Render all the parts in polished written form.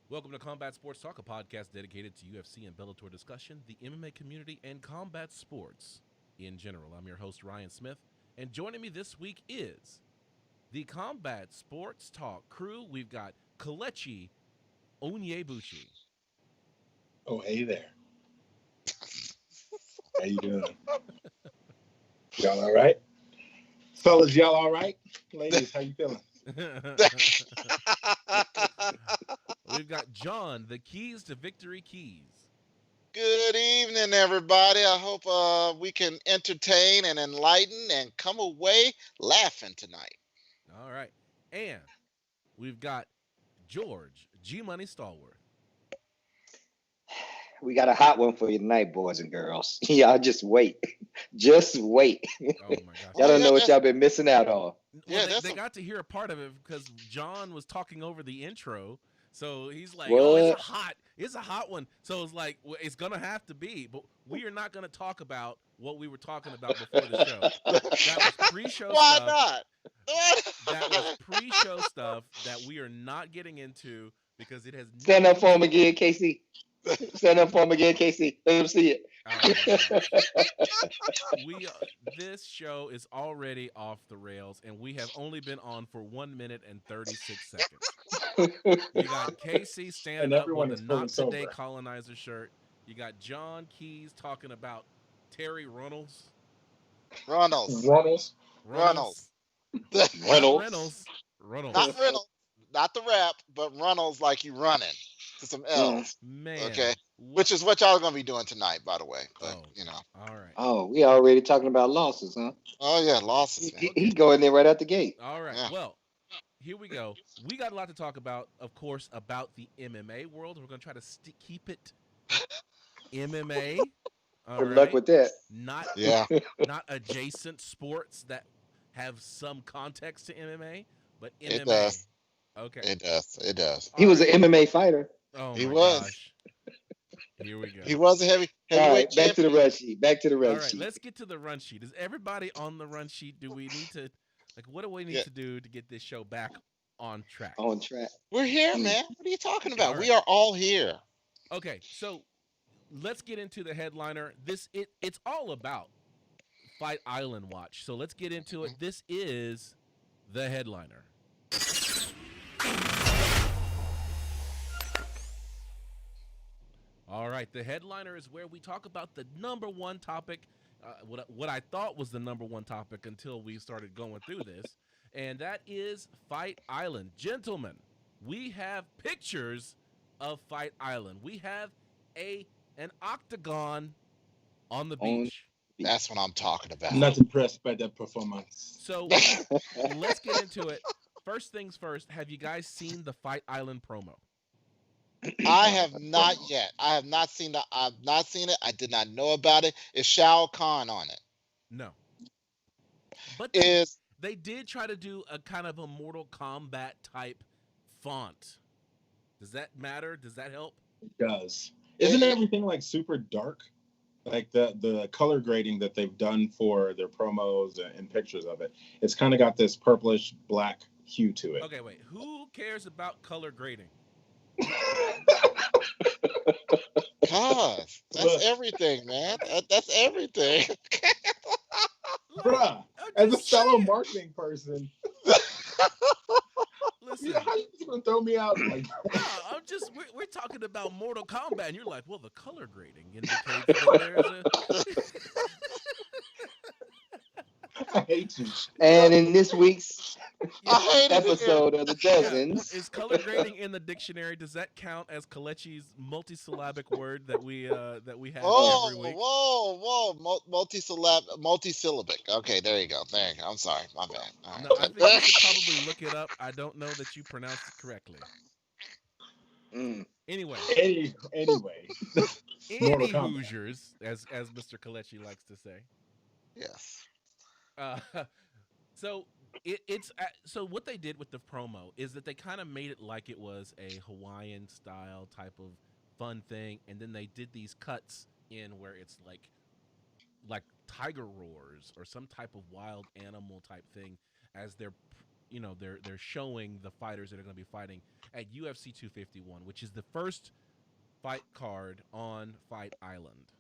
Welcome to Combat Sports Talk, a podcast dedicated to UFC and Bellator discussion, the MMA community, and combat sports in general. I'm your host, Ryan Smith, and joining me this week is the Combat Sports Talk crew. We've got Kelechi Onyebuchi. Oh, hey there. How you doing? Y'all all right? Fellas, y'all all right? Ladies, how you feeling? We've got John, the Keys to Victory Keys. Good evening, everybody. I hope we can entertain and enlighten and come away laughing tonight. All right. And we've got George, G Money Stallworth. We got a hot one for you tonight, boys and girls. Y'all just wait. Just wait. Oh, my gosh. Y'all don't know what y'all been missing out on. Well, Yeah, they got to hear a part of it because John was talking over the intro. So he's like, What? "Oh, it's a hot one." So it's like, well, it's gonna have to be, but we are not gonna talk about what we were talking about before the show. That was pre-show Why stuff. not? That was pre-show stuff that we are not getting into because it has. Stand up for him again, Casey. Stand up for him again, Casey. Let him see it. This show is already off the rails, and we have only been on for 1 minute and 36 seconds. You got Casey standing And up everyone with is a fully Not Today sober. Colonizer shirt. You got John Keys talking about Terry Runnels. Runnels. Runnels. Reynolds. Not Reynolds. Not the rap, but Runnels like you running to some L's. Man. Okay. Which is what y'all are going to be doing tonight, by the way. But, All right. Oh, we already talking about losses, huh? Oh, yeah, losses, man. He going there right out the gate. All right. Yeah. Well, here we go. We got a lot to talk about, of course, about the MMA world. We're going to try to keep it MMA. All Good right. luck with that. Not adjacent sports that have some context to MMA, but MMA. It does. Okay. It does. He was an MMA fighter. Oh He my was. gosh. Here we go. He was a heavyweight All right, back to the champion. run sheet. Back to the All run right, sheet. let's get to the run sheet. Is everybody on the run sheet? Do we need to, what do we need to do to get this show back on track? On track. We're here, man. What are you talking about? All We right. are all here. Okay, so let's get into the headliner. It's all about Fight Island Watch. So let's get into it. This is the headliner. All right, the headliner is where we talk about the number one topic, what I thought was the number one topic until we started going through this, and that is Fight Island. Gentlemen, we have pictures of Fight Island. We have an octagon on the beach. That's what I'm talking about. I'm not impressed by that performance. So let's get into it. First things first, have you guys seen the Fight Island promo? I have not yet. I have not seen the. I've not seen it. I did not know about it. Is Shao Kahn on it? No. But Is they did try to do a kind of a Mortal Kombat type font. Does that matter? Does that help? It does. Isn't everything like super dark? Like the color grading that they've done for their promos and pictures of it. It's kind of got this purplish black hue to it. Okay, wait. Who cares about color grading? Cause that's everything, man. That's everything. Bruh, I'm as a just fellow saying. marketing person, Listen, how you just gonna throw me out like no, we're talking about Mortal Kombat, and you're like, well, the color grading indicates that there's a. I hate you. And in this week's I hate it here. episode of the Dozens, Is color grading in the dictionary? Does that count as Kelechi's multisyllabic word that we have every week? Multisyllabic. Okay, there you go. I'm sorry, my bad. All No, right. I think you should probably look it up. I don't know that you pronounced it correctly. Anyway, Anyway, any Mortal Kombat. Hoosiers, as Mr. Kelechi likes to say. Yes. So so what they did with the promo is that they kind of made it like it was a Hawaiian style type of fun thing, and then they did these cuts in where it's like tiger roars or some type of wild animal type thing as they're they're showing the fighters that are going to be fighting at UFC 251, which is the first fight card on Fight Island.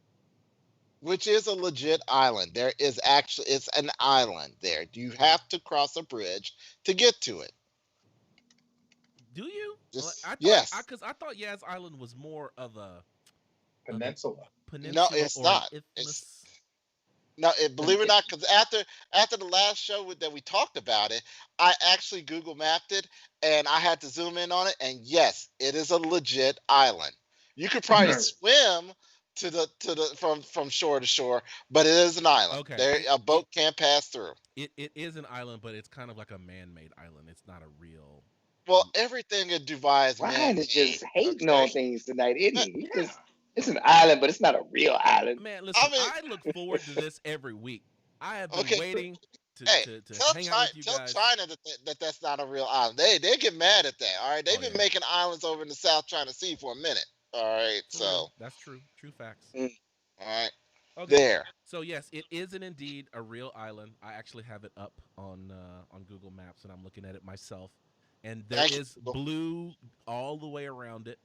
Which is a legit island. There is actually, it's an island there. You have to cross a bridge to get to it. Do you? Yes. Because I thought Yaz Island was more of a Peninsula. No, it's not. No, believe it or not, because after the last show that we talked about it, I actually Google mapped it and I had to zoom in on it. And yes, it is a legit island. You could probably swim from shore to shore, but it is an island. Okay. A boat can't pass through. It is an island, but it's kind of like a man-made island. It's not a real. Well, everything in Dubai is man-made. Ryan is just hating on things tonight, isn't he? It's an island, but it's not a real island. Man, listen, I look forward to this every week. I have been waiting to hang out with you guys. Tell China that that's not a real island. They get mad at that. All right, they've been making islands over in the South China Sea for a minute. All right, so that's true. True facts. All right, okay. There. So yes, it is indeed a real island. I actually have it up on Google Maps, and I'm looking at it myself. And there is blue all the way around it.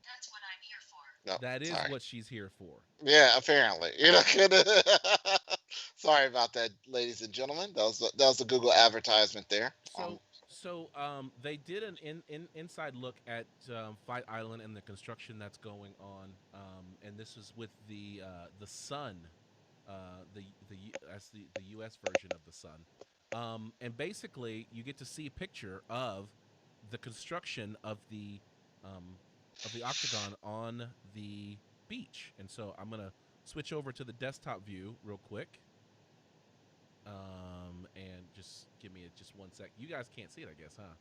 That's what I'm here for. No, that is what she's here for. Yeah, apparently. Sorry about that, ladies and gentlemen. That was the Google advertisement there. So they did an inside look at Fight Island and the construction that's going on, and this is with the Sun, that's the U.S. version of the Sun, and basically you get to see a picture of the construction of the octagon on the beach. And so I'm gonna switch over to the desktop view real quick. And just give me just 1 sec. You guys can't see it, I guess, huh?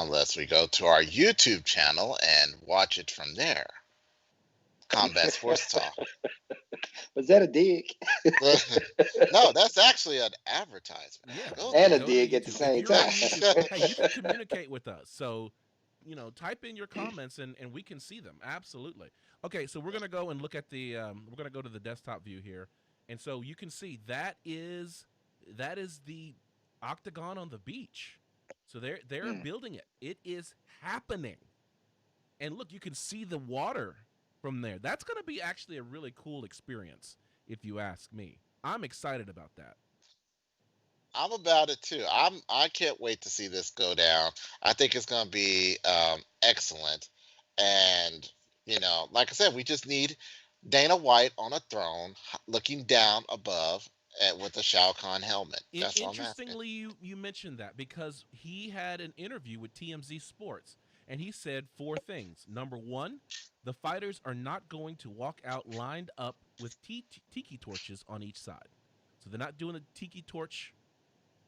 Unless we go to our YouTube channel and watch it from there. Combat Sports Talk. Was that a dig? No, that's actually an advertisement. Yeah, and a dig at the same time. Hey, you can communicate with us. So, type in your comments and we can see them. Absolutely. Okay, so we're gonna go and look at the we're gonna go to the desktop view here. And so you can see that is the octagon on the beach. So they're building it. It is happening. And look, you can see the water from there. That's going to be actually a really cool experience, if you ask me. I'm excited about that. I'm about it too. I can't wait to see this go down. I think it's going to be excellent. And like I said, we just need Dana White on a throne, looking down above with a Shao Kahn helmet. That's interestingly, you mentioned that because he had an interview with TMZ Sports, and he said 4 things. Number 1, the fighters are not going to walk out lined up with tiki torches on each side. So they're not doing a tiki torch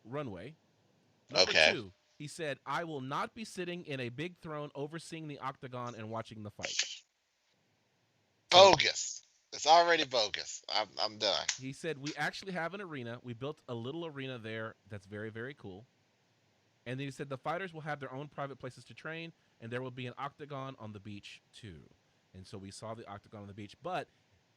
runway. Number 2, he said, I will not be sitting in a big throne overseeing the octagon and watching the fight. Bogus. It's already bogus. I'm done. He said, we actually have an arena. We built a little arena there that's very, very cool. And then he said the fighters will have their own private places to train, and there will be an octagon on the beach too. And so we saw the octagon on the beach. But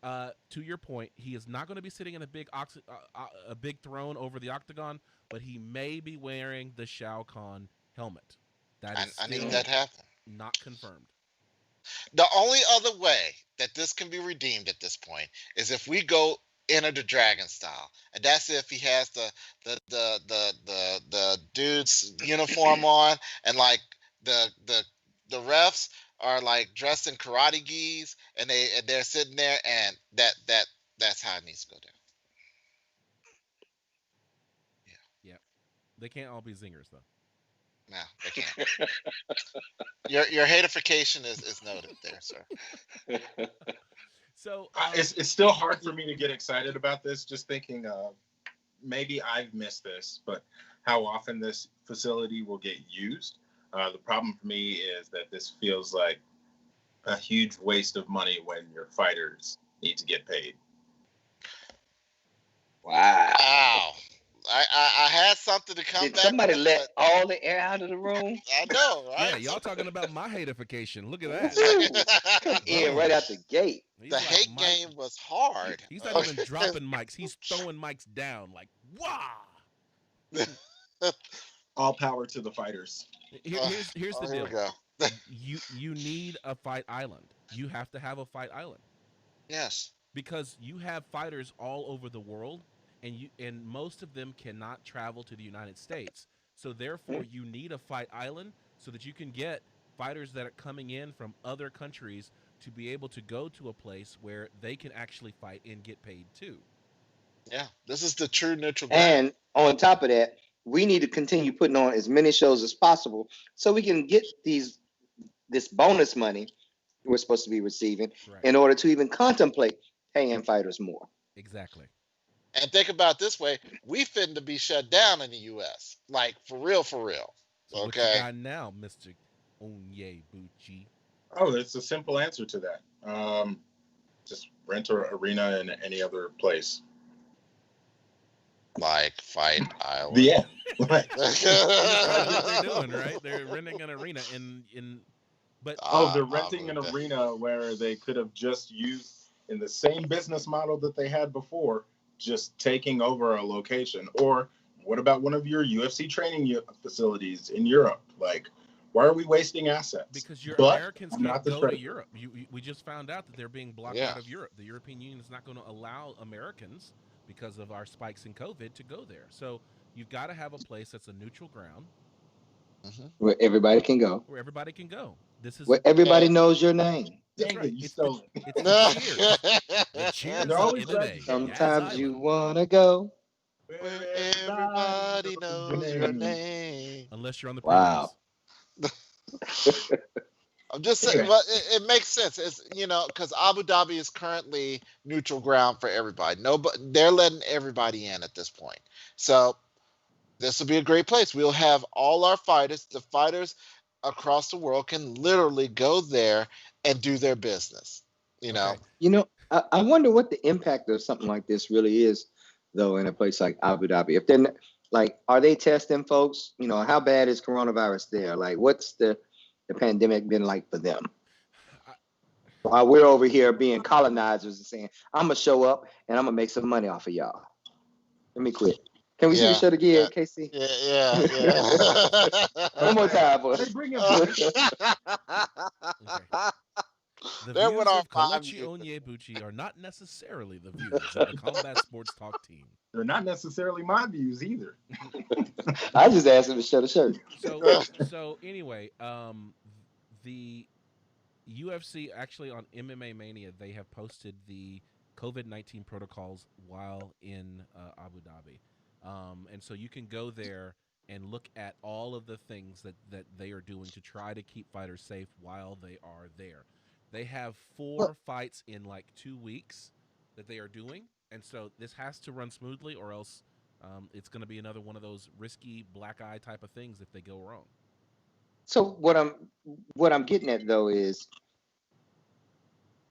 to your point, he is not going to be sitting in a big throne over the octagon, but he may be wearing the Shao Kahn helmet. I need that to happen. Not confirmed. The only other way that this can be redeemed at this point is if we go Enter the Dragon style, and that's if he has the dude's uniform on, and like the refs are like dressed in karate gis, and they're sitting there, and that's how it needs to go down. Yeah. They can't all be zingers though. No, they can't. Your haterification is noted there, sir. So it's still hard for me to get excited about this. Just thinking, maybe I've missed this, but how often this facility will get used. The problem for me is that this feels like a huge waste of money when your fighters need to get paid. Wow. I had something to come Did back. Somebody with, let all the air out of the room. I know, right? Yeah, y'all talking about my haterification. Look at that. Come in right out the gate. The hate game was hard. He's not even dropping mics. He's throwing mics down like, wow. All power to the fighters. Here's the Here deal. we go. You need a fight island. You have to have a fight island Yes. because you have fighters all over the world, and most of them cannot travel to the United States. So therefore, you need a fight island so that you can get fighters that are coming in from other countries to be able to go to a place where they can actually fight and get paid too. Yeah. This is the true neutral ground. And on top of that, we need to continue putting on as many shows as possible so we can get this bonus money we're supposed to be receiving in order to even contemplate paying fighters more. Exactly. And think about it this way: we finna to be shut down in the U.S. Like for real, for real. So Okay. what you got now, Mr. Onyebuchi? Oh, it's a simple answer to that. Just rent an arena in any other place. Like Fight Island. Yeah. That's what they're doing, right? They're renting an arena but they're renting an arena where they could have just used in the same business model that they had before, just taking over a location. Or what about one of your UFC training facilities in Europe? Like, why are we wasting assets? Because Americans can't go to Europe. We just found out that they're being blocked out of Europe. The European Union is not going to allow Americans, because of our spikes in COVID, to go there. So you've got to have a place that's a neutral ground. Where everybody can go. Where everybody can go. This is where everybody knows your name. That's right. You stole it. It's the cheers. The cheers of MMA. Sometimes you want to go where everybody knows your name. Unless you're on the wow. I'm just saying, well, it makes sense. It's because Abu Dhabi is currently neutral ground for everybody. They're letting everybody in at this point. So this will be a great place. We'll have all our fighters. The fighters across the world can literally go there and do their business. I wonder what the impact of something like this really is, though, in a place like Abu Dhabi. If they're are they testing folks? How bad is coronavirus there? Like, what's the pandemic been like for them? While we're over here being colonizers and saying, I'm gonna show up and I'm gonna make some money off of y'all. Let me quit. Can we see the show again, KC? Yeah. One more time, boy. The views of Kalechi Onyebuchi are not necessarily the views of the Combat Sports Talk team. They're not necessarily my views either. I just asked him to show the shirt. So anyway, the UFC actually on MMA Mania, they have posted the COVID-19 protocols while in Abu Dhabi. And so you can go there and look at all of the things that they are doing to try to keep fighters safe while they are there. They have 4 fights in 2 weeks that they are doing. And so this has to run smoothly, or else it's going to be another one of those risky black eye type of things if they go wrong. So what I'm getting at, though, is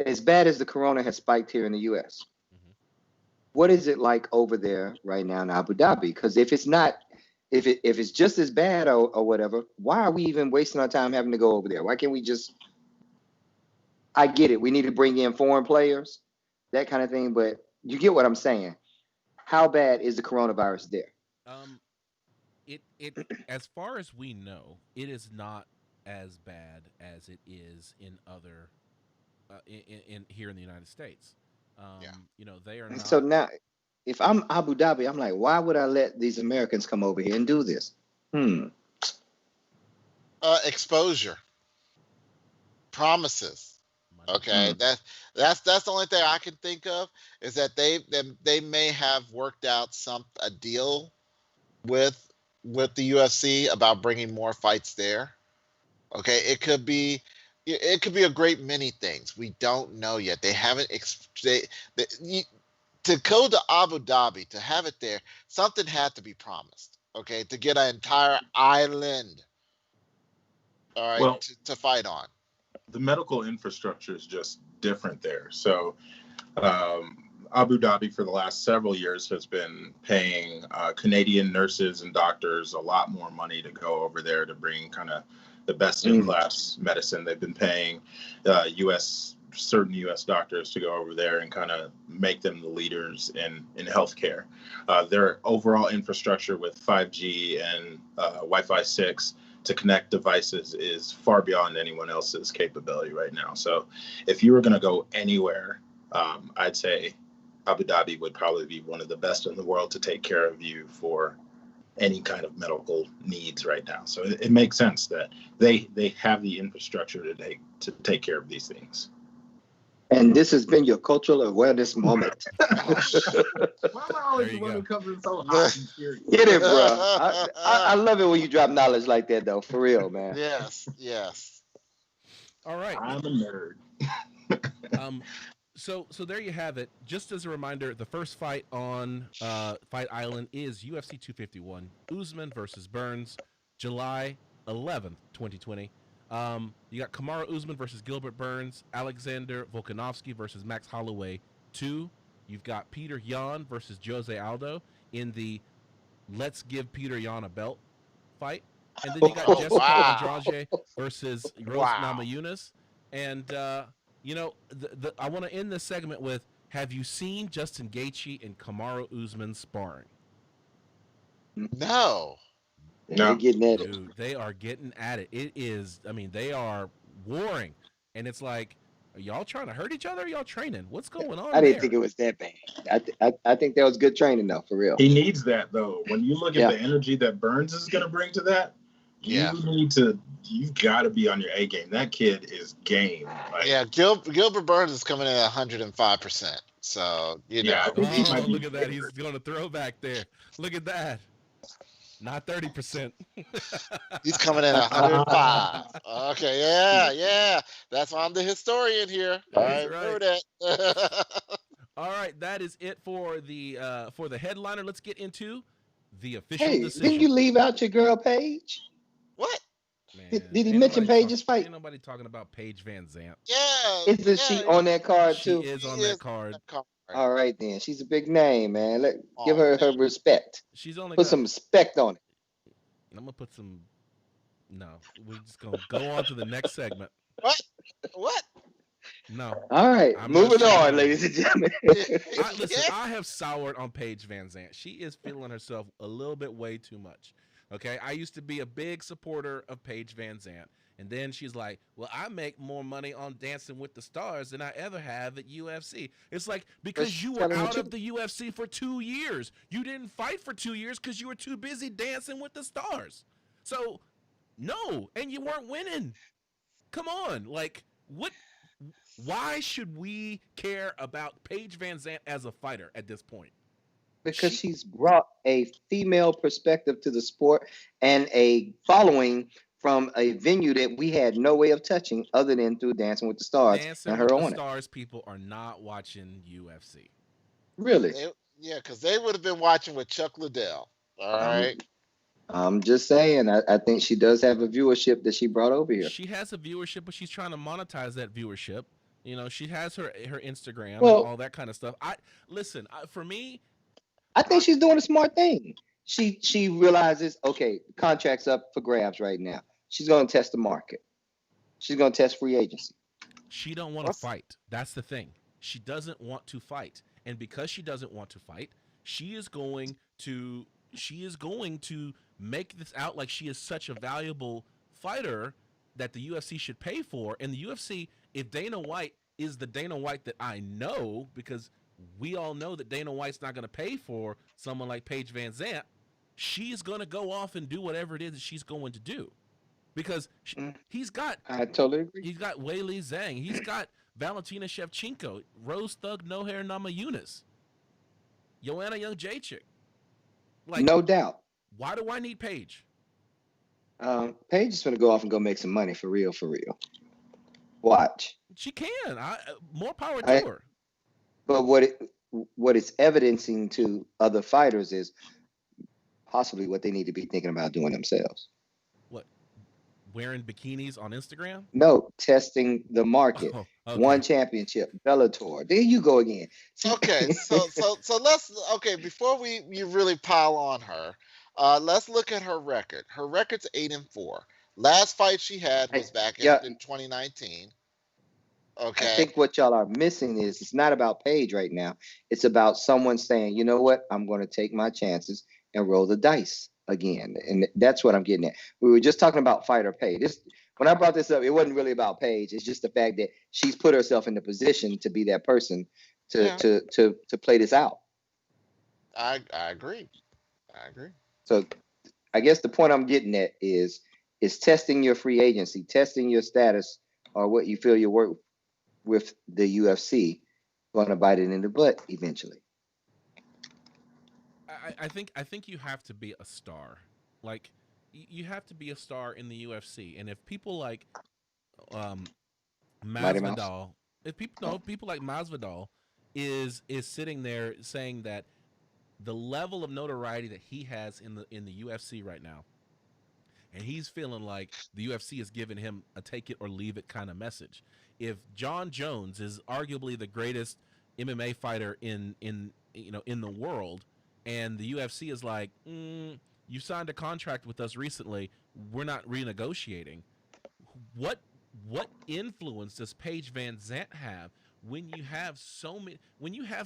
as bad as the corona has spiked here in the U.S., what is it like over there right now in Abu Dhabi? Because if it's not, if it's just as bad or whatever, why are we even wasting our time having to go over there? Why can't we just? I get it. We need to bring in foreign players, that kind of thing. But you get what I'm saying. How bad is the coronavirus there? It as far as we know, it is not as bad as it is in other in here in the United States. They are not. So now, if I'm Abu Dhabi, I'm like, why would I let these Americans come over here and do this? Exposure. Promises. Okay, that's the only thing I can think of is that they may have worked out a deal with the UFC about bringing more fights there. Okay, it could be a great many things. We don't know yet. They haven't to go to Abu Dhabi, to have it there, something had to be promised. Okay, to get an entire island, all right, to fight on. The medical infrastructure is just different there. So Abu Dhabi for the last several years has been paying Canadian nurses and doctors a lot more money to go over there to bring kind of the best in class medicine. They've been paying U.S. certain U.S. doctors to go over there and kind of make them the leaders in healthcare. Their overall infrastructure with 5G and Wi-Fi 6 to connect devices is far beyond anyone else's capability right now. So if you were going to go anywhere, I'd say Abu Dhabi would probably be one of the best in the world to take care of you for any kind of medical needs right now. So it makes sense that they have the infrastructure to take care of these things. And this has been your cultural awareness moment. Why am I always the one who comes in so hot and serious? Get it, bro. I love it when you drop knowledge like that, though. For real, man. Yes. All right. I'm a nerd. So there you have it. Just as a reminder, the first fight on Fight Island is UFC 251, Usman versus Burns, July 11th, 2020. You got Kamaru Usman versus Gilbert Burns, Alexander Volkanovski versus Max Holloway 2. You've got Peter Yan versus Jose Aldo in the Let's Give Peter Yan a Belt fight. And then you got Jessica Andrade versus Rose Namajunas. And I want to end this segment with, have you seen Justin Gaethje and Kamaru Usman sparring? No. They're getting at it. Dude, they are getting at it. It is, they are warring. And it's like, are y'all trying to hurt each other? Or y'all training? What's going on? I didn't think it was that bad. I think that was good training, though, for real. He needs that, though. When you look at the energy that Burns is going to bring to that, you've got to be on your A game. That kid is game. Gilbert Burns is coming in at 105%. So, look at that. He's going to throw back there. Look at that. Not 30%. He's coming in at 105. Okay, yeah. That's why I'm the historian here. That's right. Remember that. All right, that is it for the headliner. Let's get into the official decision. Didn't you leave out your girl Paige? What? Man, did he mention Paige's fight? Ain't nobody talking about Paige Van Zandt. Yeah. Isn't she on that card too? She is on that card. All right then, she's a big name, man. Give her respect. She's only put some respect on it. I'm gonna put some. No, we're just gonna go on to the next segment. What? No. All right, moving on, ladies and gentlemen. I have soured on Paige Van Zandt. She is feeling herself a little bit way too much. Okay, I used to be a big supporter of Paige Van Zandt. And then she's like, well, I make more money on Dancing with the Stars than I ever have at UFC. It's like, because you were out of the UFC for 2 years. You didn't fight for 2 years because you were too busy dancing with the stars. So, no, and you weren't winning. Come on. Like, what? Why should we care about Paige Van Zandt as a fighter at this point? Because she's brought a female perspective to the sport and a following from a venue that we had no way of touching other than through Dancing with the Stars and her on it. Stars people are not watching UFC. Really? Because they would have been watching with Chuck Liddell. All right. I'm just saying, I think she does have a viewership that she brought over here. She has a viewership, but she's trying to monetize that viewership. You know, she has her Instagram and all that kind of stuff. For me, I think she's doing a smart thing. She realizes, okay, the contract's up for grabs right now. She's going to test the market. She's going to test free agency. She don't want to fight. That's the thing. She doesn't want to fight. And because she doesn't want to fight, she is going to make this out like she is such a valuable fighter that the UFC should pay for. And the UFC, if Dana White is the Dana White that I know, because we all know that Dana White's not going to pay for someone like Paige Van Zandt, she's going to go off and do whatever it is that she's going to do. Because he's got... I totally agree. He's got Weili Zhang. He's got Valentina Shevchenko, Rose Thug No Hair Namajunas, Joanna Jędrzejczyk. Like, no doubt. Why do I need Paige? Paige is going to go off and go make some money for real. Watch. She can. More power to her. But what it's evidencing to other fighters is possibly what they need to be thinking about doing themselves. What? Wearing bikinis on Instagram? No, testing the market. Oh, okay. One championship, Bellator. There you go again. Okay, so let's before we really pile on her, let's look at her record. Her record's 8-4. Last fight she had was back in 2019. Okay. I think what y'all are missing is it's not about Paige right now. It's about someone saying, you know what, I'm going to take my chances and roll the dice again. And that's what I'm getting at. We were just talking about fight or pay. When I brought this up, it wasn't really about Paige. It's just the fact that she's put herself in the position to be that person to play this out. I agree. I agree. So I guess the point I'm getting at is testing your free agency, testing your status or what you feel your work with the UFC going to bite it in the butt eventually. I think you have to be a star. Like you have to be a star in the UFC, and if people like Masvidal, people like Masvidal is sitting there saying that the level of notoriety that he has in the UFC right now, and he's feeling like the UFC is giving him a take it or leave it kind of message. If John Jones is arguably the greatest MMA fighter in the world, and the UFC is like, you signed a contract with us recently, we're not renegotiating. What influence does Paige Van Zandt have when you have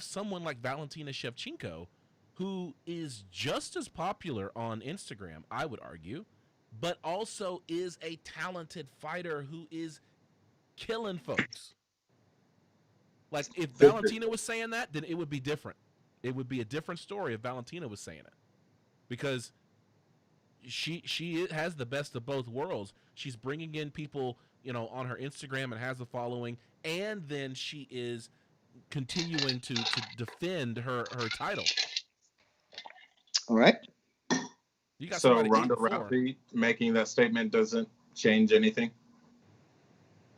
someone like Valentina Shevchenko, who is just as popular on Instagram, I would argue, but also is a talented fighter who is killing folks. Like if Valentina was saying that, then it would be different. It would be a different story if Valentina was saying it, because she has the best of both worlds. She's bringing in people, on her Instagram and has a following, and then she is continuing to defend her title. All right. You got so Ronda Rousey making that statement doesn't change anything,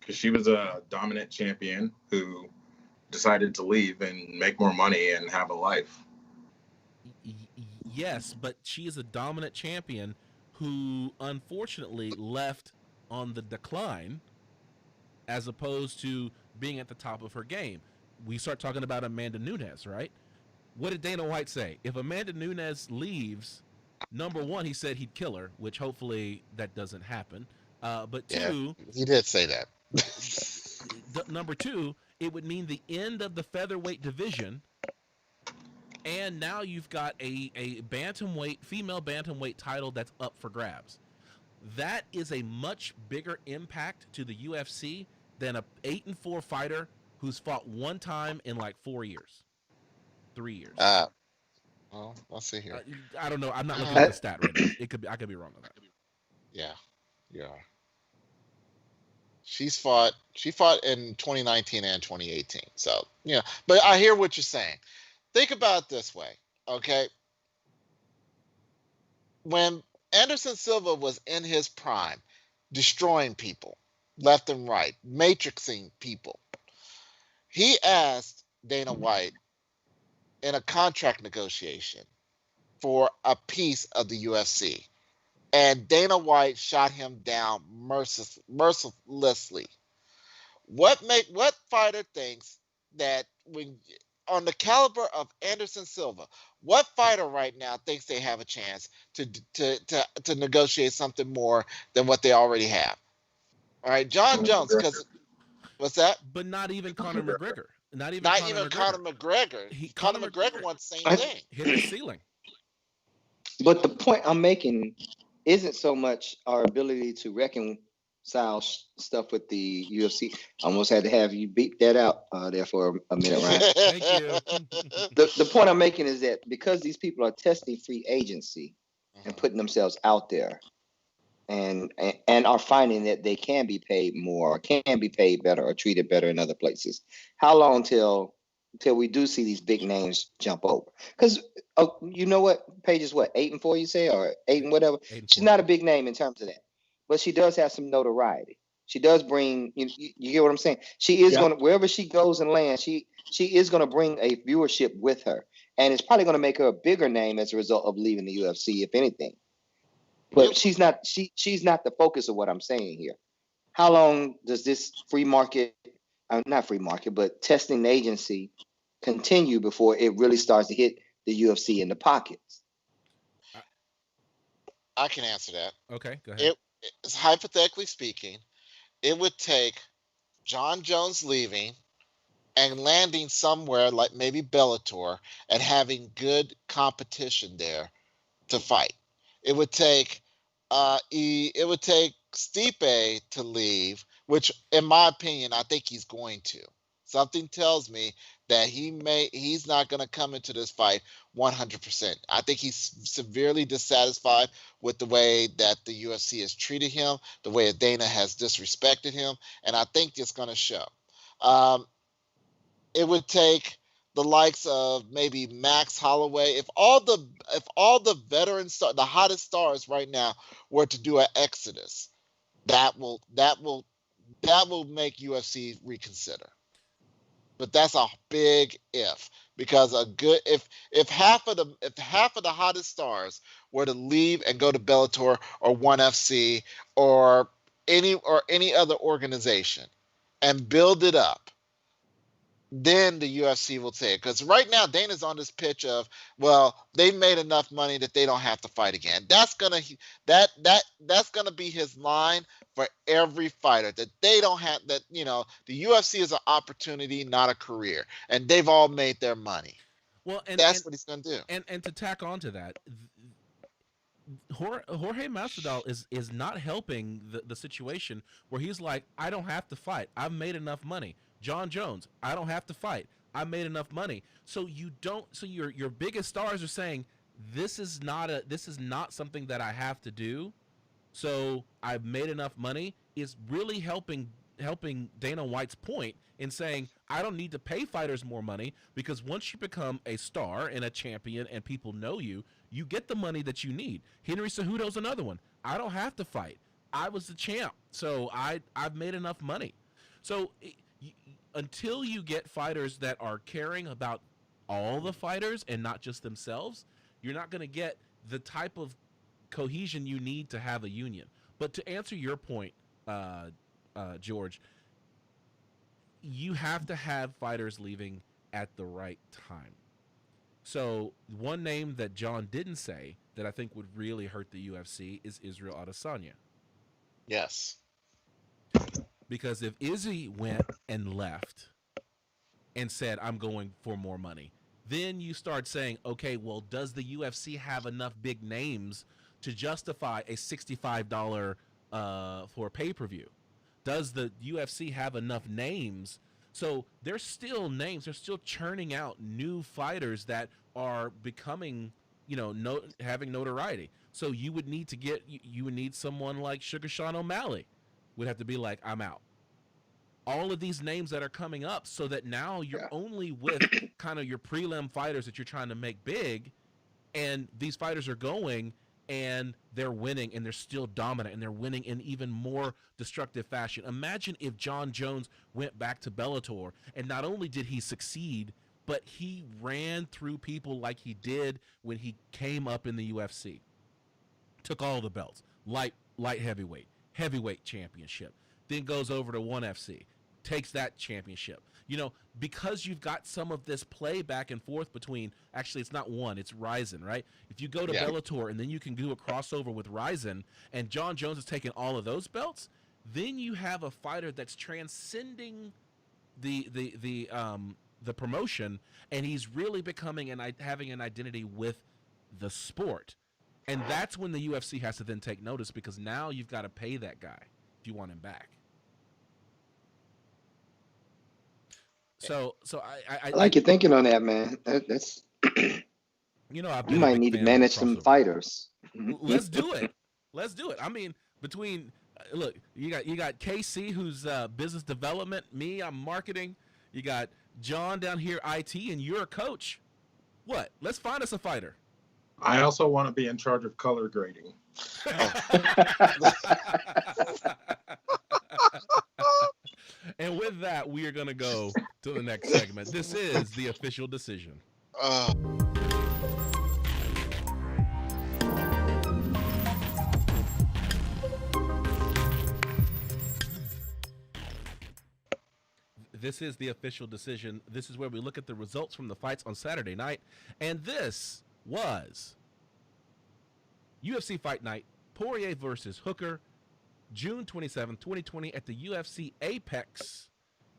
because she was a dominant champion who decided to leave and make more money and have a life. Yes, but she is a dominant champion who unfortunately left on the decline as opposed to being at the top of her game. We start talking about Amanda Nunes, right? What did Dana White say? If Amanda Nunes leaves, number one, he said he'd kill her, which hopefully that doesn't happen. But two, he did say that. Number two, it would mean the end of the featherweight division, and now you've got a female bantamweight title that's up for grabs. That is a much bigger impact to the UFC than a 8-4 fighter who's fought one time in like 3 years. Well, let's see here. I don't know. I'm not looking at the stat right now. I could be wrong on that. Yeah. She fought in 2019 and 2018. So, but I hear what you're saying. Think about it this way, okay? When Anderson Silva was in his prime, destroying people left and right, matrixing people, he asked Dana White in a contract negotiation for a piece of the UFC, and Dana White shot him down mercilessly. What fighter thinks that when on the caliber of Anderson Silva, what fighter right now thinks they have a chance to negotiate something more than what they already have? All right, John Jones, because what's that? But not even Conor McGregor. Not even Conor McGregor. Conor McGregor wants the same thing. Hit the ceiling. But the point I'm making isn't so much our ability to reconcile stuff with the UFC. I almost had to have you beat that out there for a minute, Ryan. Thank you. The point I'm making is that because these people are testing free agency and putting themselves out there, and are finding that they can be paid more, or can be paid better, or treated better in other places. How long till we do see these big names jump over? Because you know what, Paige is what, 8-4 you say, or 8 and whatever. 8-4. She's not a big name in terms of that, but she does have some notoriety. She does bring. You hear what I'm saying? She is going to, wherever she goes and lands, she is going to bring a viewership with her, and it's probably going to make her a bigger name as a result of leaving the UFC, if anything. But she's not the focus of what I'm saying here. How long does this not free market, but testing agency continue before it really starts to hit the UFC in the pockets? I can answer that. Okay, go ahead. It's hypothetically speaking, it would take John Jones leaving and landing somewhere like maybe Bellator and having good competition there to fight. It would take it would take Stipe to leave, which in my opinion, I think he's going to. Something tells me that he's not going to come into this fight 100%. I think he's severely dissatisfied with the way that the UFC has treated him, the way Dana has disrespected him, and I think it's going to show. It would take the likes of maybe Max Holloway. If all the veterans, the hottest stars right now, were to do an exodus, that will make UFC reconsider. But that's a big if, because if half of the hottest stars were to leave and go to Bellator or ONE FC or any other organization and build it up, then the UFC will say it. Because right now Dana's on this pitch of, well, they made enough money that they don't have to fight again. That's gonna be his line for every fighter, that they don't have, that, the UFC is an opportunity, not a career, and they've all made their money. Well, and that's what he's gonna do. And to tack on to that, Jorge Masvidal is not helping the situation where he's like, I don't have to fight, I've made enough money. John Jones, I don't have to fight, I made enough money. So your biggest stars are saying, this is not something that I have to do. So I've made enough money, is really helping Dana White's point in saying, I don't need to pay fighters more money, because once you become a star and a champion and people know you, you get the money that you need. Henry Cejudo's another one. I don't have to fight, I was the champ, so I've made enough money. So until you get fighters that are caring about all the fighters and not just themselves, you're not going to get the type of cohesion you need to have a union. But to answer your point, George, you have to have fighters leaving at the right time. So one name that John didn't say that I think would really hurt the UFC is Israel Adesanya. Yes. Because if Izzy went and left and said, I'm going for more money, then you start saying, okay, well, does the UFC have enough big names to justify a $65 for pay-per-view? Does the UFC have enough names? So there's still names. They're still churning out new fighters that are becoming, having notoriety. So you would need someone like Sugar Sean O'Malley would have to be like, I'm out. All of these names that are coming up, so that now you're only with kind of your prelim fighters that you're trying to make big, and these fighters are going and they're winning, and they're still dominant, and they're winning in even more destructive fashion. Imagine if John Jones went back to Bellator, and not only did he succeed, but he ran through people like he did when he came up in the UFC. Took all the belts, light heavyweight championship, then goes over to ONE FC, takes that championship. Because you've got some of this play back and forth between, actually it's not one, it's Ryzen, right? If you go to Bellator and then you can do a crossover with Ryzen, and John Jones has taken all of those belts, then you have a fighter that's transcending the promotion, and he's really becoming having an identity with the sport. And that's when the UFC has to then take notice, because now you've got to pay that guy if you want him back. So I like your thinking on that, man. That's you might need to manage some fighters. Let's do it. I mean, between look, you got KC, who's business development. Me, I'm marketing. You got John down here, IT, and you're a coach. What? Let's find us a fighter. I also want to be in charge of color grading. And with that, we are going to go to the next segment. This is the official decision. This is the official decision. This is where we look at the results from the fights on Saturday night. And this was UFC Fight Night, Poirier versus Hooker, June 27, 2020 at the UFC Apex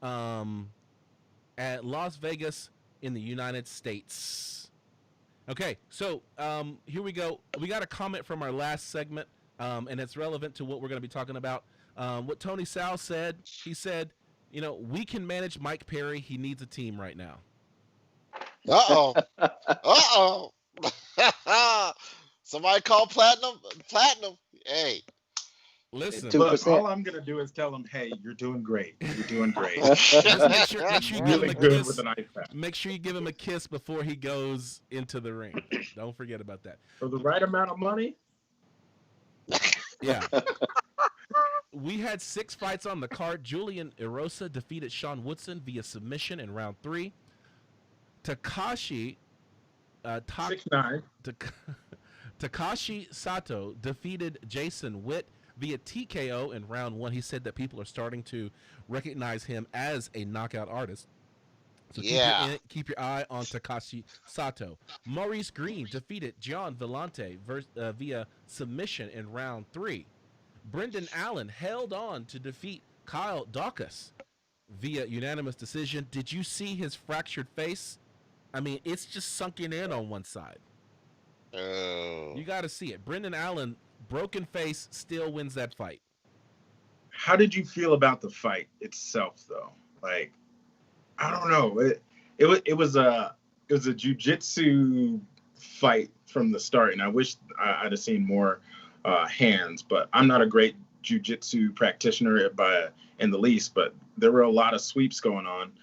at Las Vegas in the United States. Okay, so here we go. We got a comment from our last segment, and it's relevant to what we're going to be talking about. What Tony Sal said, he said, we can manage Mike Perry. He needs a team right now. Uh-oh. Uh-oh. Somebody call Platinum. Hey. Listen, look, all I'm going to do is tell him, hey, you're doing great. You're doing great. Just make sure you give him a kiss. With an ice pack. Make sure you give him a kiss before he goes into the ring. Don't forget about that. For the right amount of money? Yeah. We had 6 fights on the card. Julian Erosa defeated Sean Woodson via submission in round 3. Takashi 6'9". Takashi Sato defeated Jason Witt via TKO in round 1. He said that people are starting to recognize him as a knockout artist. So keep your eye on Takashi Sato. Maurice Green defeated John Vellante via submission in round 3. Brendan Allen held on to defeat Kyle Daukaus via unanimous decision. Did you see his fractured face? I mean, it's just sunken in on one side. Oh. You got to see it. Brendan Allen, broken face, still wins that fight. How did you feel about the fight itself, though? Like, I don't know. It was a jiu-jitsu fight from the start, and I wish I'd have seen more hands. But I'm not a great jiu-jitsu practitioner in the least. But there were a lot of sweeps going on.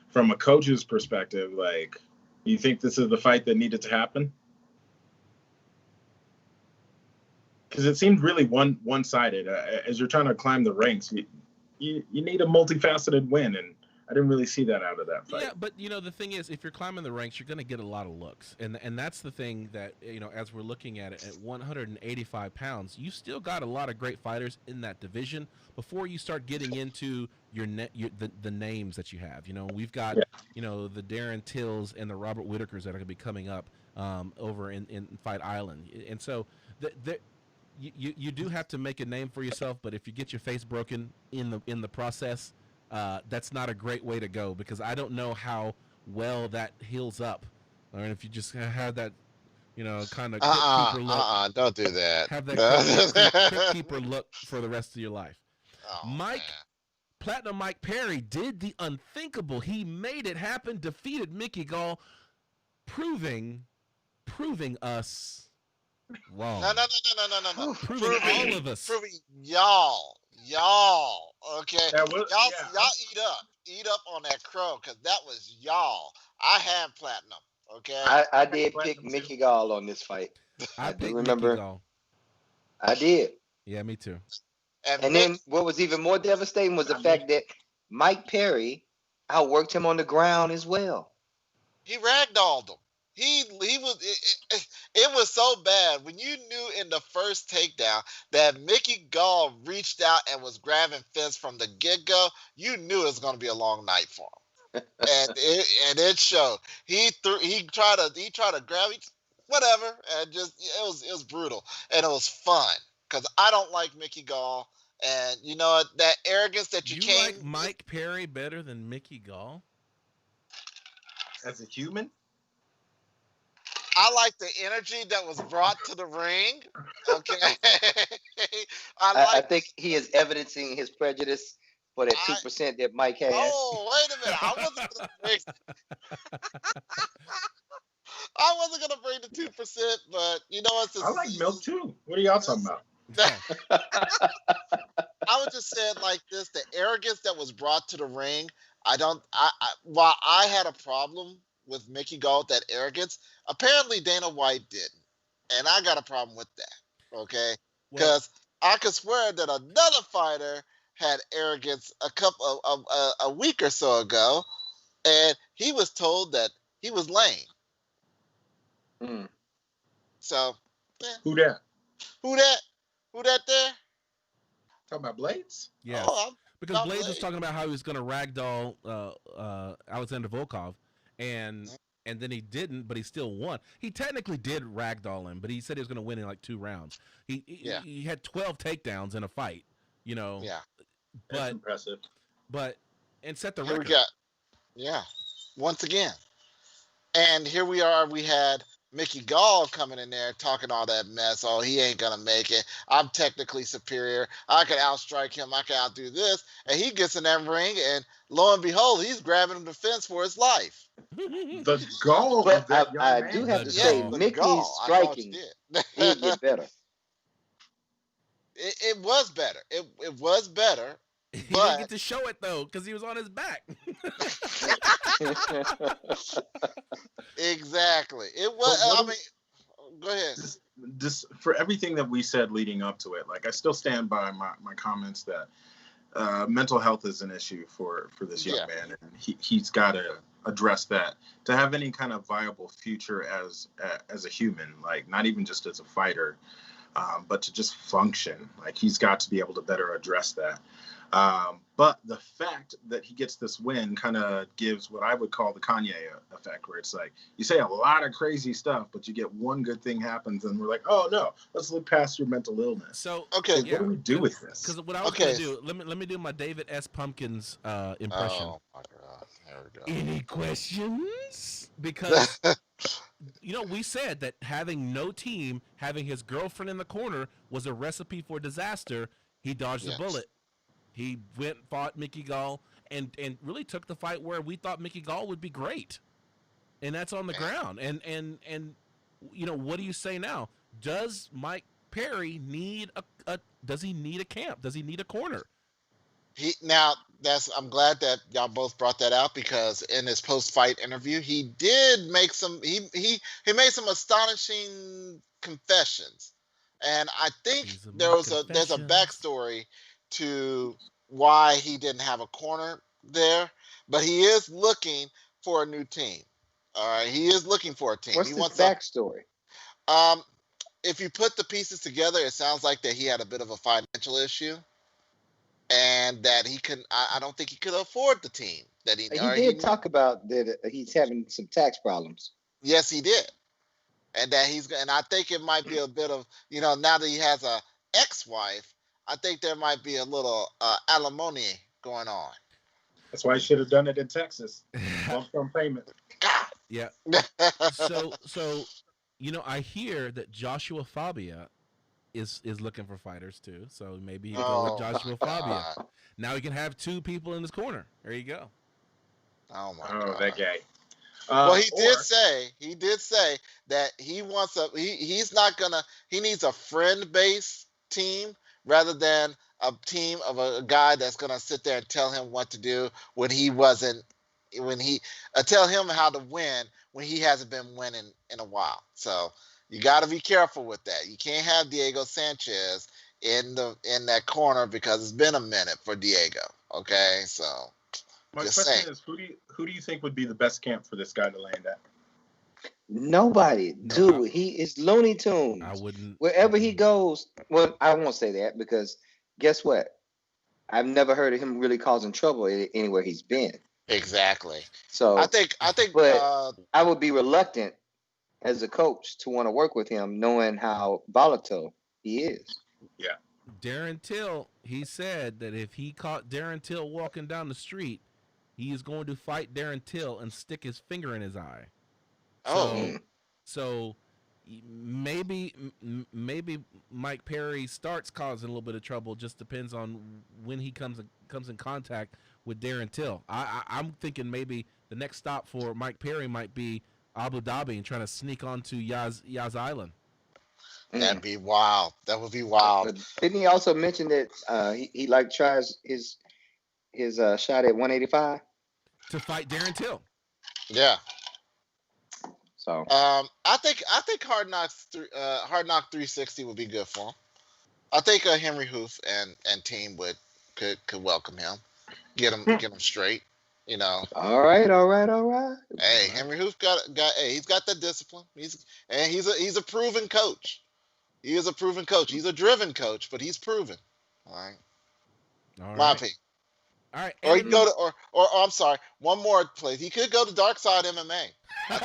From a coach's perspective, like, you think this is the fight that needed to happen? Because it seemed really one-sided. As you're trying to climb the ranks, you need a multifaceted win, and I didn't really see that out of that fight. Yeah, but the thing is, if you're climbing the ranks, you're going to get a lot of looks, and that's the thing that as we're looking at it at 185 pounds, you still got a lot of great fighters in that division before you start getting into the names that you have. We've got the Darren Tills and the Robert Whitakers that are going to be coming up over in Fight Island, and so you do have to make a name for yourself, but if you get your face broken in the process, that's not a great way to go, because I don't know how well that heals up. Or if you just have that, kind of crypt keeper look. Don't do that. Have that crypt keeper look for the rest of your life. Man. Platinum Mike Perry did the unthinkable. He made it happen, defeated Mickey Gall, proving us wrong. No. Proving all of us. Proving y'all. Okay. Y'all eat up on that crow, because that was y'all. I had Platinum. Okay. I did pick Mickey Gall on this fight. I do picked remember. Mickey Gall. I did. Yeah, me too. And then what was even more devastating was the fact that Mike Perry outworked him on the ground as well. He ragdolled him. He was it was so bad when you knew in the first takedown that Mickey Gall reached out and was grabbing Fence from the get-go. You knew it was going to be a long night for him, and it showed. He tried to grab it, whatever, and just it was brutal, and it was fun because I don't like Mickey Gall, and you know what, that arrogance that you came. Like Mike Perry better than Mickey Gall as a human? I like the energy that was brought to the ring. Okay. I think he is evidencing his prejudice for that 2% that Mike has. Oh, wait a minute. I wasn't gonna bring the 2%, but you know what? I like milk too. What are y'all talking about? I would just say it like this: the arrogance that was brought to the ring. While I had a problem with Mickey Gall with that arrogance, apparently Dana White didn't, and I got a problem with that. Okay, because I could swear that another fighter had arrogance a week or so ago, and he was told that he was lame. So, Who that? Who that there? Talking about Blades? Yeah. Because Blades was talking about how he was going to ragdoll Alexander Volkov, and then he didn't, but he still won. He technically did ragdoll him, but he said he was going to win in like 2 rounds. He had 12 takedowns in a fight, Yeah. But that's impressive. But and set the Here record. we got, yeah, once again. And here we are. We had Mickey Gall coming in there talking all that mess. Oh, he ain't gonna make it. I'm technically superior. I can outstrike him. I can outdo this. And he gets in that ring, and lo and behold, he's grabbing the fence for his life. The gall But of that young I man. do have to The say, gall. Mickey's Gall, I saw what you striking did. did get better. It was better. It was better. He didn't But get to show it though because he was on his back. exactly, it was. But what I is- mean, go ahead. Just for everything that we said leading up to it, like I still stand by my comments that mental health is an issue for this young man, and he's got to address that to have any kind of viable future as a human, like not even just as a fighter, but to just function. Like he's got to be able to better address that. But the fact that he gets this win kind of gives what I would call the Kanye effect, where it's like you say a lot of crazy stuff, but you get one good thing happens, and we're like, oh no, let's look past your mental illness. So Okay, So what do we do with this? Because what I was gonna do, let me do my David S. Pumpkins impression. Oh my God, there we go. Any questions? Because we said that having no team, having his girlfriend in the corner was a recipe for disaster. He dodged the bullet. He went, fought Mickey Gall, and really took the fight where we thought Mickey Gall would be great, and that's on the ground. And what do you say now? Does Mike Perry need does he need a camp? Does he need a corner? I'm glad that y'all both brought that out, because in his post-fight interview, he did make he made some astonishing confessions, and I think there's a backstory to why he didn't have a corner there, but he is looking for a new team. All right, he is looking for a team. What's he his wants backstory? If you put the pieces together, it sounds like that he had a bit of a financial issue, and that I don't think he could afford the team that he did talk about that he's having some tax problems. Yes, he did. And I think it might be a bit of, now that he has a ex-wife, I think there might be a little alimony going on. That's why he should have done it in Texas. Lump sum payment. God. Yeah. So I hear that Joshua Fabia is looking for fighters too. So maybe he can go with Joshua Fabia. Now he can have two people in his corner. There you go. Oh my God. That guy. Well, he did say that he wants he needs a friend-based team rather than a team of a guy that's gonna sit there and tell him what to do tell him how to win when he hasn't been winning in a while. So you got to be careful with that. You can't have Diego Sanchez in that corner, because it's been a minute for Diego. Okay, so my question is, who do you think would be the best camp for this guy to land at? Nobody, dude. He is Looney Tunes. I wouldn't. Wherever he goes, well, I won't say that, because guess what? I've never heard of him really causing trouble anywhere he's been. Exactly. So I think, but I would be reluctant as a coach to want to work with him, knowing how volatile he is. Yeah. Darren Till, he said that if he caught Darren Till walking down the street, he is going to fight Darren Till and stick his finger in his eye. So maybe Mike Perry starts causing a little bit of trouble. Just depends on when he comes in contact with Darren Till. I'm thinking maybe the next stop for Mike Perry might be Abu Dhabi and trying to sneak onto Yaz Island. That'd be wild. That would be wild. But didn't he also mention that he tries his shot at 185 to fight Darren Till? Yeah. So I think Hard Knock 360 would be good for him. I think Henry Hoof and team could welcome him, get him straight. All right. Hey, Henry Hoof he's got that discipline. He's a proven coach. He is a proven coach. He's a driven coach, but he's proven. All right. My opinion. All right. Or he can go to, or I'm sorry, one more place. He could go to Dark Side MMA. I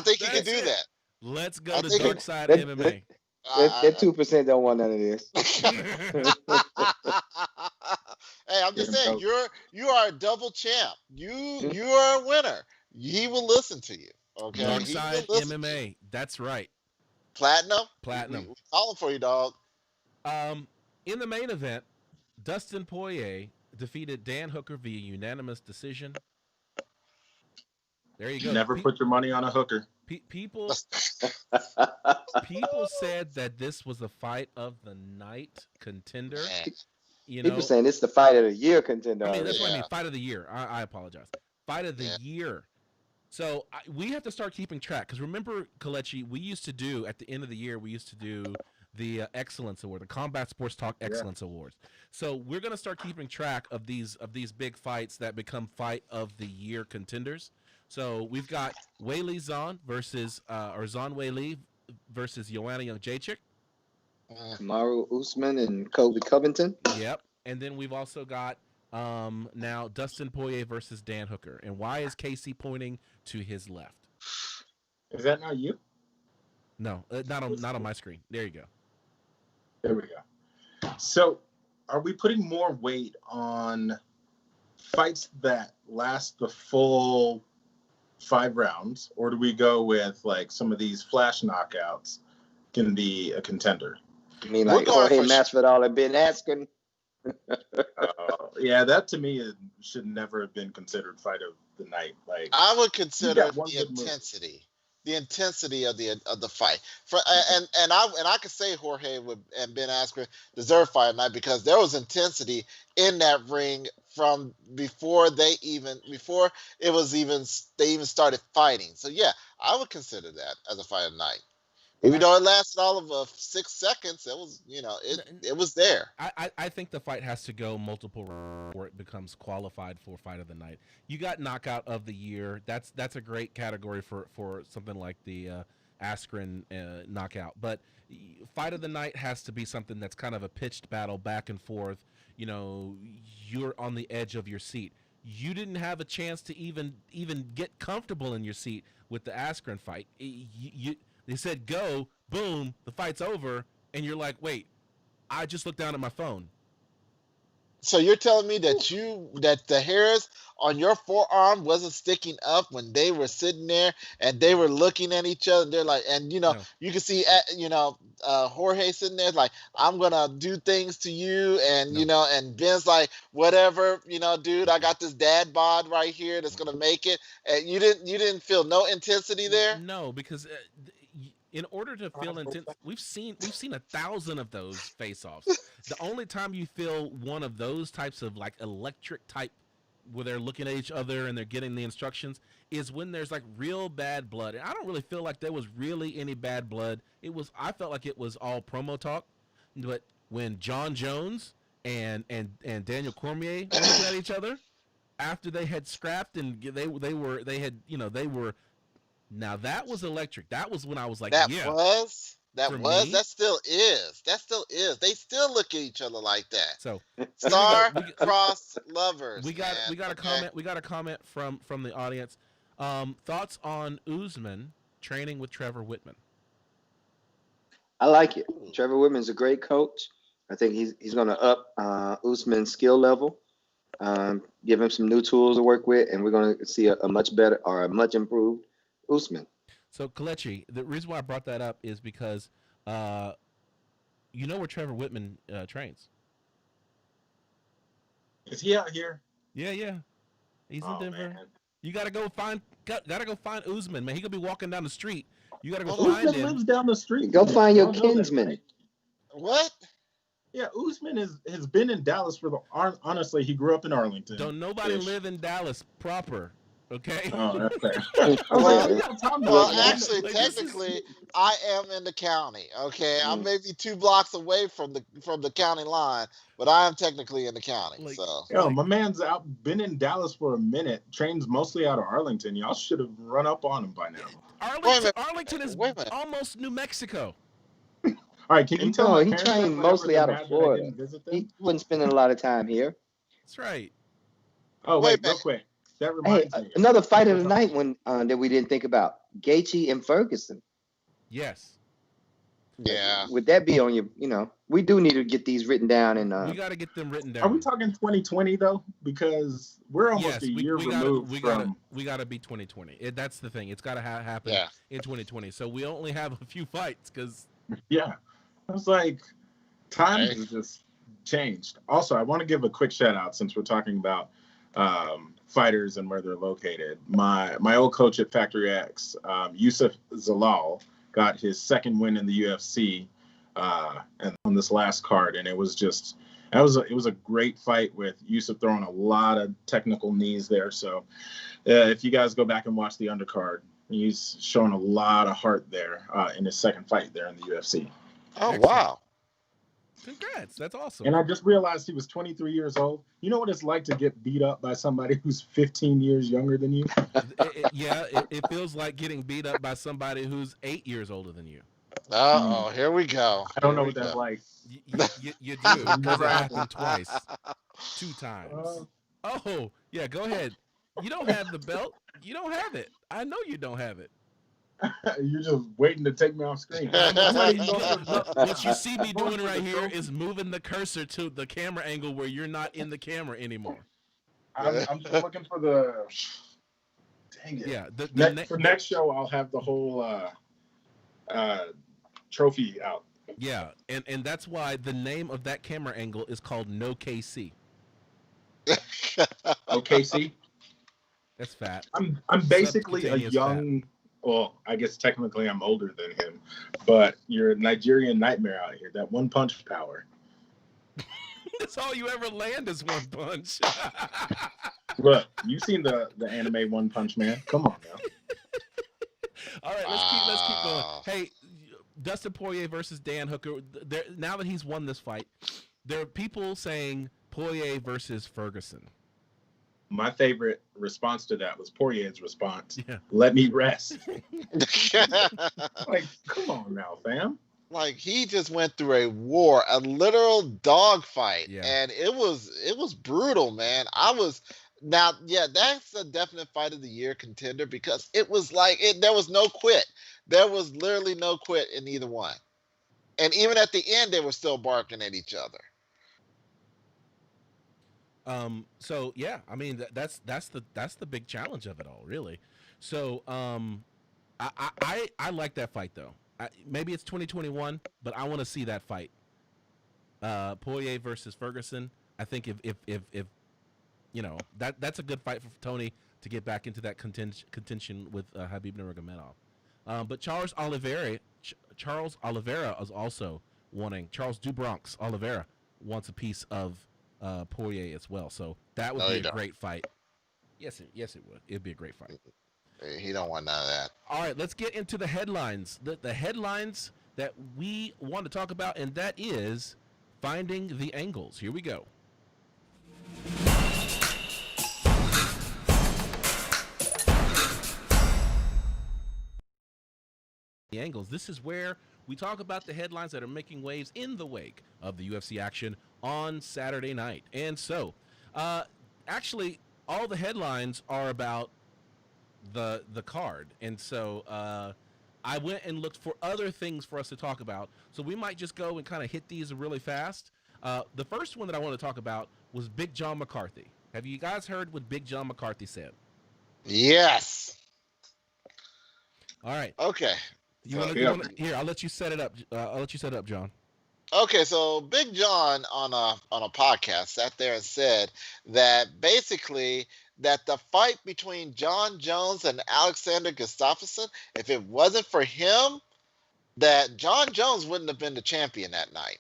think he can do that. Let's go to Dark Side MMA. That 2% don't want none of this. Hey, I'm just saying, go. you are a double champ. You are a winner. He will listen to you. Okay, Northside MMA. That's right. Platinum. Platinum. We calling for you, dog. In the main event, Dustin Poirier defeated Dan Hooker via unanimous decision. There you go. Never put your money on a hooker. People said that this was a fight of the night contender. You know, People saying it's the fight of the year contender. I mean, that's what I mean. Fight of the year. I apologize. Fight of the year. So we have to start keeping track because remember, Kalechi, we used to do at the end of the year. We used to do the Excellence Award, the Combat Sports Talk Excellence Awards. So we're gonna start keeping track of these big fights that become fight of the year contenders. So we've got Weili Zhang versus Zhang Weili versus Joanna Jędrzejczyk. Kamaru Usman and Colby Covington. Yep. And then we've also got now Dustin Poirier versus Dan Hooker. And why is Casey pointing to his left? Is that not you? No, not on my screen. There you go. There we go. So, are we putting more weight on fights that last the full 5 rounds, or do we go with like some of these flash knockouts can be a contender? I mean, like Jorge Masvidal and Ben Askren. Yeah, that to me should never have been considered fight of the night. Like, I would consider the intensity of the fight. And I could say Jorge and Ben Askren deserve fight night because there was intensity in that ring from before they even started fighting. So yeah, I would consider that as a fight of the night. Even though it lasted all of 6 seconds, it was, it was there. I think the fight has to go multiple rounds before it becomes qualified for fight of the night. You got knockout of the year. That's a great category for something like the Askren knockout. But fight of the night has to be something that's kind of a pitched battle back and forth. You're on the edge of your seat. You didn't have a chance to even get comfortable in your seat with the Askren fight. They said go, boom, the fight's over, and you're like, wait, I just looked down at my phone. So you're telling me that the hairs on your forearm wasn't sticking up when they were sitting there and they were looking at each other. They're like, and you can see, Jorge sitting there like, I'm gonna do things to you, and and Ben's like, whatever, dude, I got this dad bod right here that's gonna make it. And you didn't feel no intensity there. No, because. In order to feel intense, we've seen 1,000 of those face-offs. The only time you feel one of those types of like electric type, where they're looking at each other and they're getting the instructions, is when there's like real bad blood. And I don't really feel like there was really any bad blood. I felt like it was all promo talk. But when John Jones and Daniel Cormier were looking at each other after they had scrapped and they were. Now that was electric. That was when I was like, that still is. They still look at each other like that. So star-crossed lovers. We got a comment. We got a comment from the audience. Thoughts on Usman training with Trevor Whitman? I like it. Trevor Whitman's a great coach. I think he's going to up Usman's skill level, give him some new tools to work with, and we're going to see a much better or a much improved Usman. So Kalechi, the reason why I brought that up is because you know where Trevor Whitman trains. Is he out here? Yeah. He's in Denver. Man. You gotta go find Usman, man. He could be walking down the street. You gotta go find him. Lives down the street. Go find your kinsman. What? Yeah, Usman has been in Dallas honestly, he grew up in Arlington. Don't nobody live in Dallas proper. Okay. Oh, that's fair. Actually, technically, I am in the county. Okay, I'm maybe 2 blocks away from the county line, but I am technically in the county. My man's been in Dallas for a minute. Trains mostly out of Arlington. Y'all should have run up on him by now. Arlington is almost New Mexico. All right, can you tell? He trained mostly out of Florida. He wasn't spending a lot of time here. That's right. Oh, wait, real quick. That reminds me. Another fight of the night that we didn't think about. Gaethje and Ferguson. Yes. Yeah. Would that be on your? We do need to get these written down and. We got to get them written down. Are we talking 2020 though? Because we're almost a year removed from. We got to be 2020. That's the thing. It's got to happen in 2020. So we only have a few fights because. Yeah, I was like, time has just changed. Also, I want to give a quick shout out since we're talking about fighters and where they're located. My old coach at Factory X, Yusuf Zalal, got his second win in the UFC and on this last card, and it was a great fight with Yusuf throwing a lot of technical knees there. So if you guys go back and watch the undercard, he's showing a lot of heart there in his second fight there in the UFC. Oh, Excellent. wow. Congrats. That's awesome. And I just realized he was 23 years old. You know what it's like to get beat up by somebody who's 15 years younger than you? It feels like getting beat up by somebody who's 8 years older than you. Uh-oh, here we go. I don't know what that's like. You do. Because it happened twice. 2 times. Oh, yeah, go ahead. You don't have the belt. You don't have it. I know you don't have it. You're just waiting to take me off screen. What you see me doing right here is moving the cursor to the camera angle where you're not in the camera anymore. I'm just looking for the. Dang it. Yeah. For next show, I'll have the whole trophy out. Yeah, and that's why the name of that camera angle is called No KC. OKC. That's fat. I'm basically a young. Fat. Well, I guess technically I'm older than him, but you're a Nigerian nightmare out here. That one punch power. That's all you ever land is one punch. Look, you've seen the anime One Punch Man. Come on now. All right, let's keep going. Hey, Dustin Poirier versus Dan Hooker. Now that he's won this fight, there are people saying Poirier versus Ferguson. My favorite response to that was Poirier's response. Yeah. Let me rest. Like, come on now, fam. Like, he just went through a war, a literal dogfight, and it was brutal, man. That's a definite fight of the year contender because it was like there was no quit. There was literally no quit in either one, and even at the end, they were still barking at each other. So yeah, I mean that's the big challenge of it all, really. So I like that fight though. Maybe it's 2021, but I want to see that fight. Poirier versus Ferguson. I think if you know that's a good fight for Tony to get back into that contention with Khabib Nurmagomedov. But Charles Oliveira is also wanting. Charles Dubronx Oliveira wants a piece of Poirier as well, so that would be a great fight. Yes, it would. It'd be a great fight. He don't want none of that. All right, let's get into the headlines. The headlines that we want to talk about, and that is finding the angles. Here we go. The angles. This is where we talk about the headlines that are making waves in the wake of the UFC action on Saturday night. And so, actually, all the headlines are about the card. And so I went and looked for other things for us to talk about. So we might just go and kind of hit these really fast. The first one that I want to talk about was Big John McCarthy. Have you guys heard what Big John McCarthy said? Yes. All right. Okay. Here, I'll let you set it up. John. Okay, so Big John on a podcast sat there and said that basically that the fight between John Jones and Alexander Gustafsson, if it wasn't for him, that John Jones wouldn't have been the champion that night.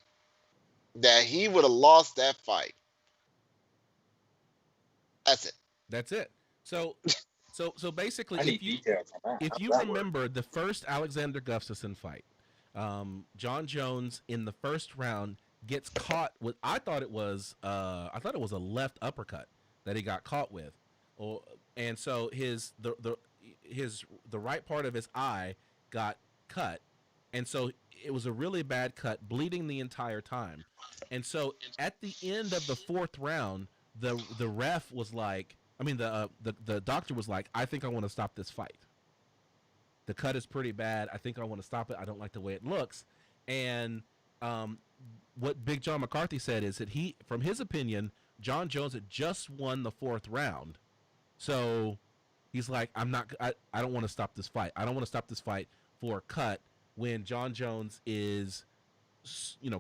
That he would have lost that fight. That's it. So basically, if you remember the first Alexander Gustafsson fight, John Jones in the first round gets caught with I thought it was a left uppercut that he got caught with, and so the right part of his eye got cut, and so it was a really bad cut, bleeding the entire time, and so at the end of the fourth round, the ref was like. I mean, the doctor was like, I think I want to stop this fight. The cut is pretty bad. I think I want to stop it. I don't like the way it looks. And what Big John McCarthy said is that from his opinion, John Jones had just won the 4th round. So he's like, I don't want to stop this fight. I don't want to stop this fight for a cut when John Jones is,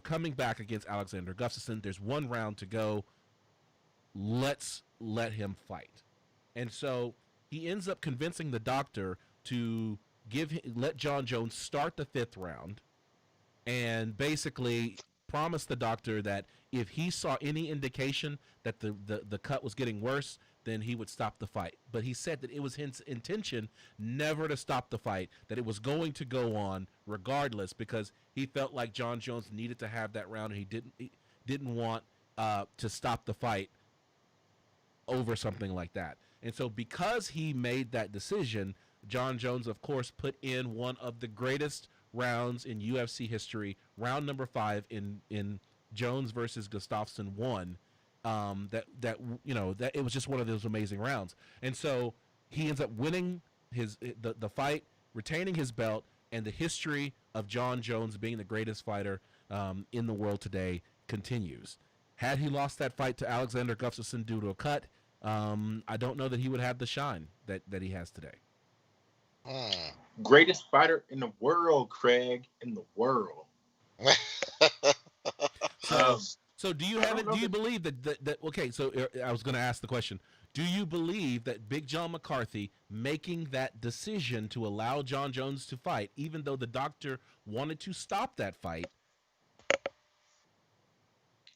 coming back against Alexander Gustafsson. There's 1 round to go. Let's let him fight. And so he ends up convincing the doctor to let John Jones start the 5th round, and basically promise the doctor that if he saw any indication that the cut was getting worse, then he would stop the fight. But he said that it was his intention never to stop the fight, that it was going to go on regardless, because he felt like John Jones needed to have that round, and he didn't want to stop the fight over something like that. And so because he made that decision, John Jones, of course, put in one of the greatest rounds in UFC history, round number 5 in Jones versus Gustafsson 1. That it was just one of those amazing rounds. And so he ends up winning the fight, retaining his belt, and the history of John Jones being the greatest fighter in the world today continues. Had he lost that fight to Alexander Gustafsson due to a cut, I don't know that he would have the shine that he has today. Greatest fighter in the world, Craig, in the world. So do you believe that okay, so I was going to ask the question. Do you believe that Big John McCarthy making that decision to allow John Jones to fight, even though the doctor wanted to stop that fight?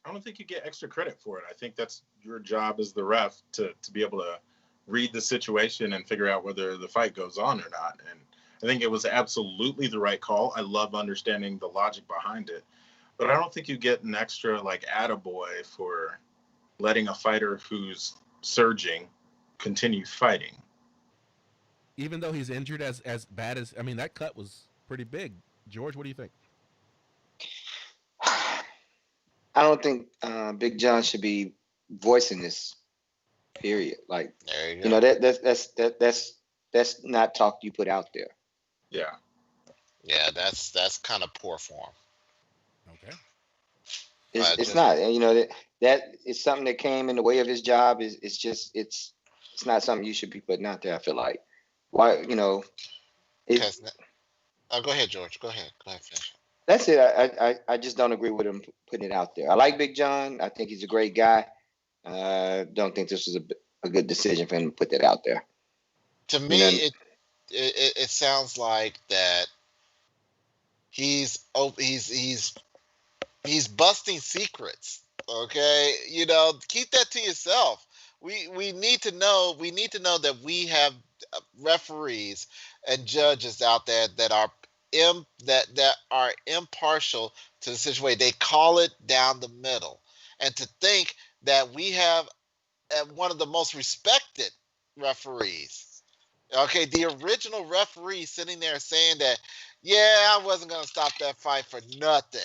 I don't think you get extra credit for it. I think that's your job as the ref to be able to read the situation and figure out whether the fight goes on or not. And I think it was absolutely the right call. I love understanding the logic behind it. But I don't think you get an extra, attaboy for letting a fighter who's surging continue fighting. Even though he's injured as bad as, that cut was pretty big. George, what do you think? I don't think Big John should be voicing this. Period. There you go. That's not talk you put out there. Yeah. Yeah, that's kind of poor form. Okay. It's not. That is something that came in the way of his job. It's not something you should be putting out there. I feel like. Why? Go ahead, George. Go ahead. Finish. That's it. I just don't agree with him putting it out there. I like Big John. I think he's a great guy. Don't think this was a good decision for him to put that out there. To me, it sounds like that he's busting secrets. Okay, keep that to yourself. We need to know. We need to know that we have referees and judges out there that are that are impartial to the situation. They call it down the middle, and to think that we have one of the most respected referees. Okay, the original referee sitting there saying that, yeah, I wasn't going to stop that fight for nothing.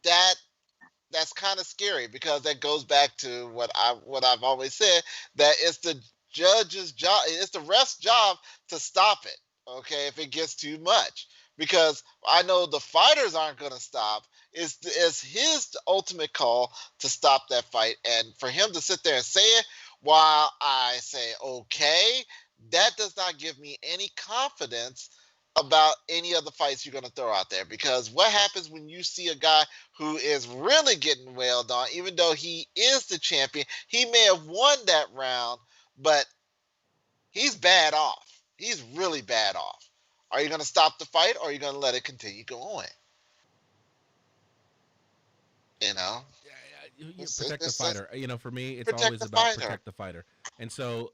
That's kind of scary, because that goes back to what I've always said, that it's the judge's job, it's the ref's job to stop it. Okay, if it gets too much, because I know the fighters aren't going to stop. It's his ultimate call to stop that fight, and for him to sit there and say it while I say okay, that does not give me any confidence about any of the fights you're going to throw out there. Because what happens when you see a guy who is really getting wailed on, even though he is the champion, he may have won that round, but he's bad off. He's really bad off. Are you going to stop the fight, or are you going to let it continue going? You protect the fighter. For me, it's always about protect the fighter. And so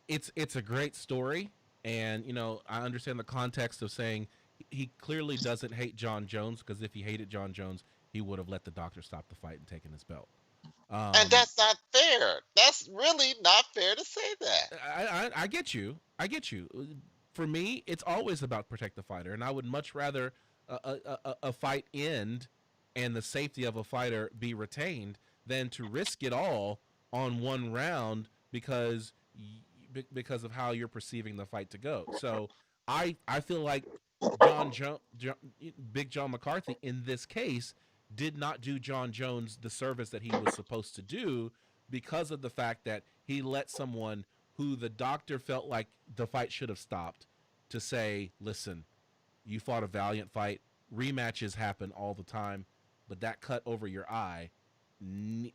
it's a great story. And, I understand the context of saying he clearly doesn't hate John Jones, because if he hated John Jones, he would have let the doctor stop the fight and taken his belt. And that's not fair. That's really not fair to say that. I get you. For me, it's always about protect the fighter. And I would much rather a fight end and the safety of a fighter be retained than to risk it all on one round because of how you're perceiving the fight to go. So I feel like Big John McCarthy, in this case, did not do John Jones the service that he was supposed to do because of the fact that he let someone who the doctor felt like the fight should have stopped to say, listen, you fought a valiant fight. Rematches happen all the time, but that cut over your eye, we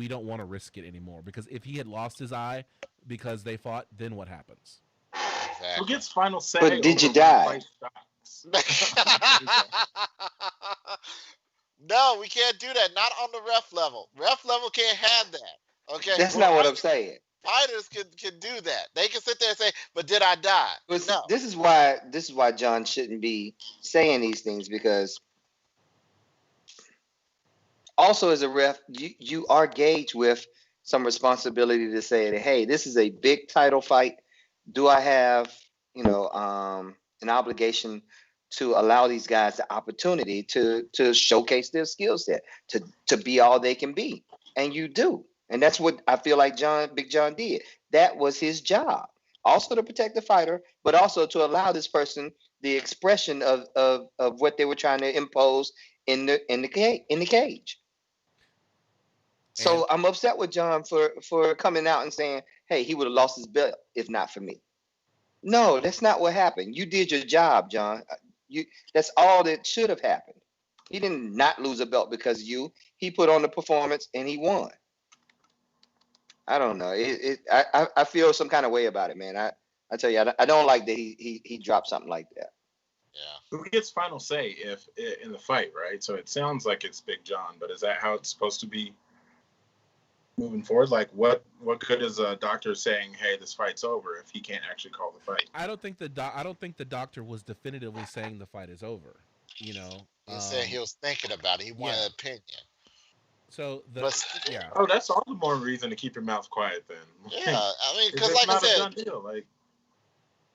don't want to risk it anymore. Because if he had lost his eye because they fought, then what happens? Exactly. Who gets final say? But did you over when die? fight stops? No, we can't do that. Not on the ref level. Ref level can't have that. Okay. That's Well, not what I'm saying. Fighters can do that. They can sit there and say, "But did I die?" But No. this is why John shouldn't be saying these things, because also as a ref, you are gauged with some responsibility to say that, hey, this is a big title fight. Do I have an obligation to allow these guys the opportunity to showcase their skill set, to be all they can be? And you do. And that's what I feel like Big John did. That was his job. Also to protect the fighter, but also to allow this person the expression of what they were trying to impose in the cage. So I'm upset with John for coming out and saying, hey, he would have lost his belt if not for me. No, that's not what happened. You did your job, John. That's all that should have happened. He didn't not lose a belt because of you. He put on the performance and he won. I don't know. I feel some kind of way about it, man. I tell you, I don't like that he dropped something like that. Yeah. Who gets final say if in the fight, right? So it sounds like it's Big John, but is that how it's supposed to be moving forward? Like, what good is a doctor saying, "Hey, this fight's over," if he can't actually call the fight? I don't think the doctor was definitively saying the fight is over. He said he was thinking about it. He wanted an opinion. So yeah. Oh, that's all the more reason to keep your mouth quiet then. Yeah, I mean, because it's like I not a said, done deal. Like,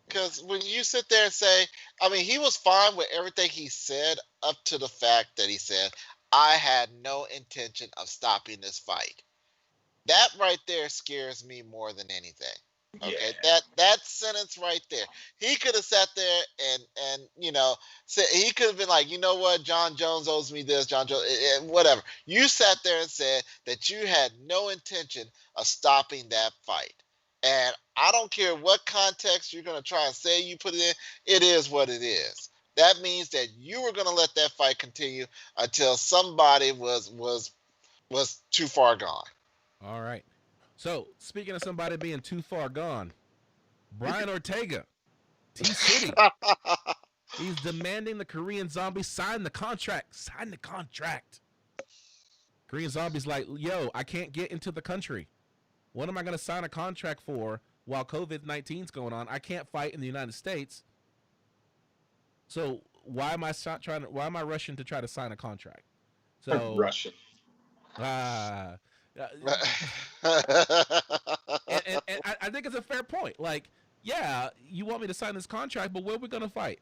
because when you sit there and say, I mean, he was fine with everything he said up to the fact that he said, I had no intention of stopping this fight. That right there scares me more than anything. Okay, yeah. that sentence right there. He could have sat there and said, he could have been like, you know what, John Jones owes me this, John Jones, whatever. You sat there and said that you had no intention of stopping that fight. And I don't care what context you're gonna try and say you put it in, it is what it is. That means that you were gonna let that fight continue until somebody was too far gone. All right. So, speaking of somebody being too far gone, Brian Ortega, T-City, he's demanding the Korean Zombie sign the contract. Sign the contract. Korean Zombie's like, yo, I can't get into the country. What am I going to sign a contract for while COVID-19's going on? I can't fight in the United States. So why am I rushing to try to sign a contract? So Russian. And I think it's a fair point. Like, yeah, you want me to sign this contract, but where are we going to fight?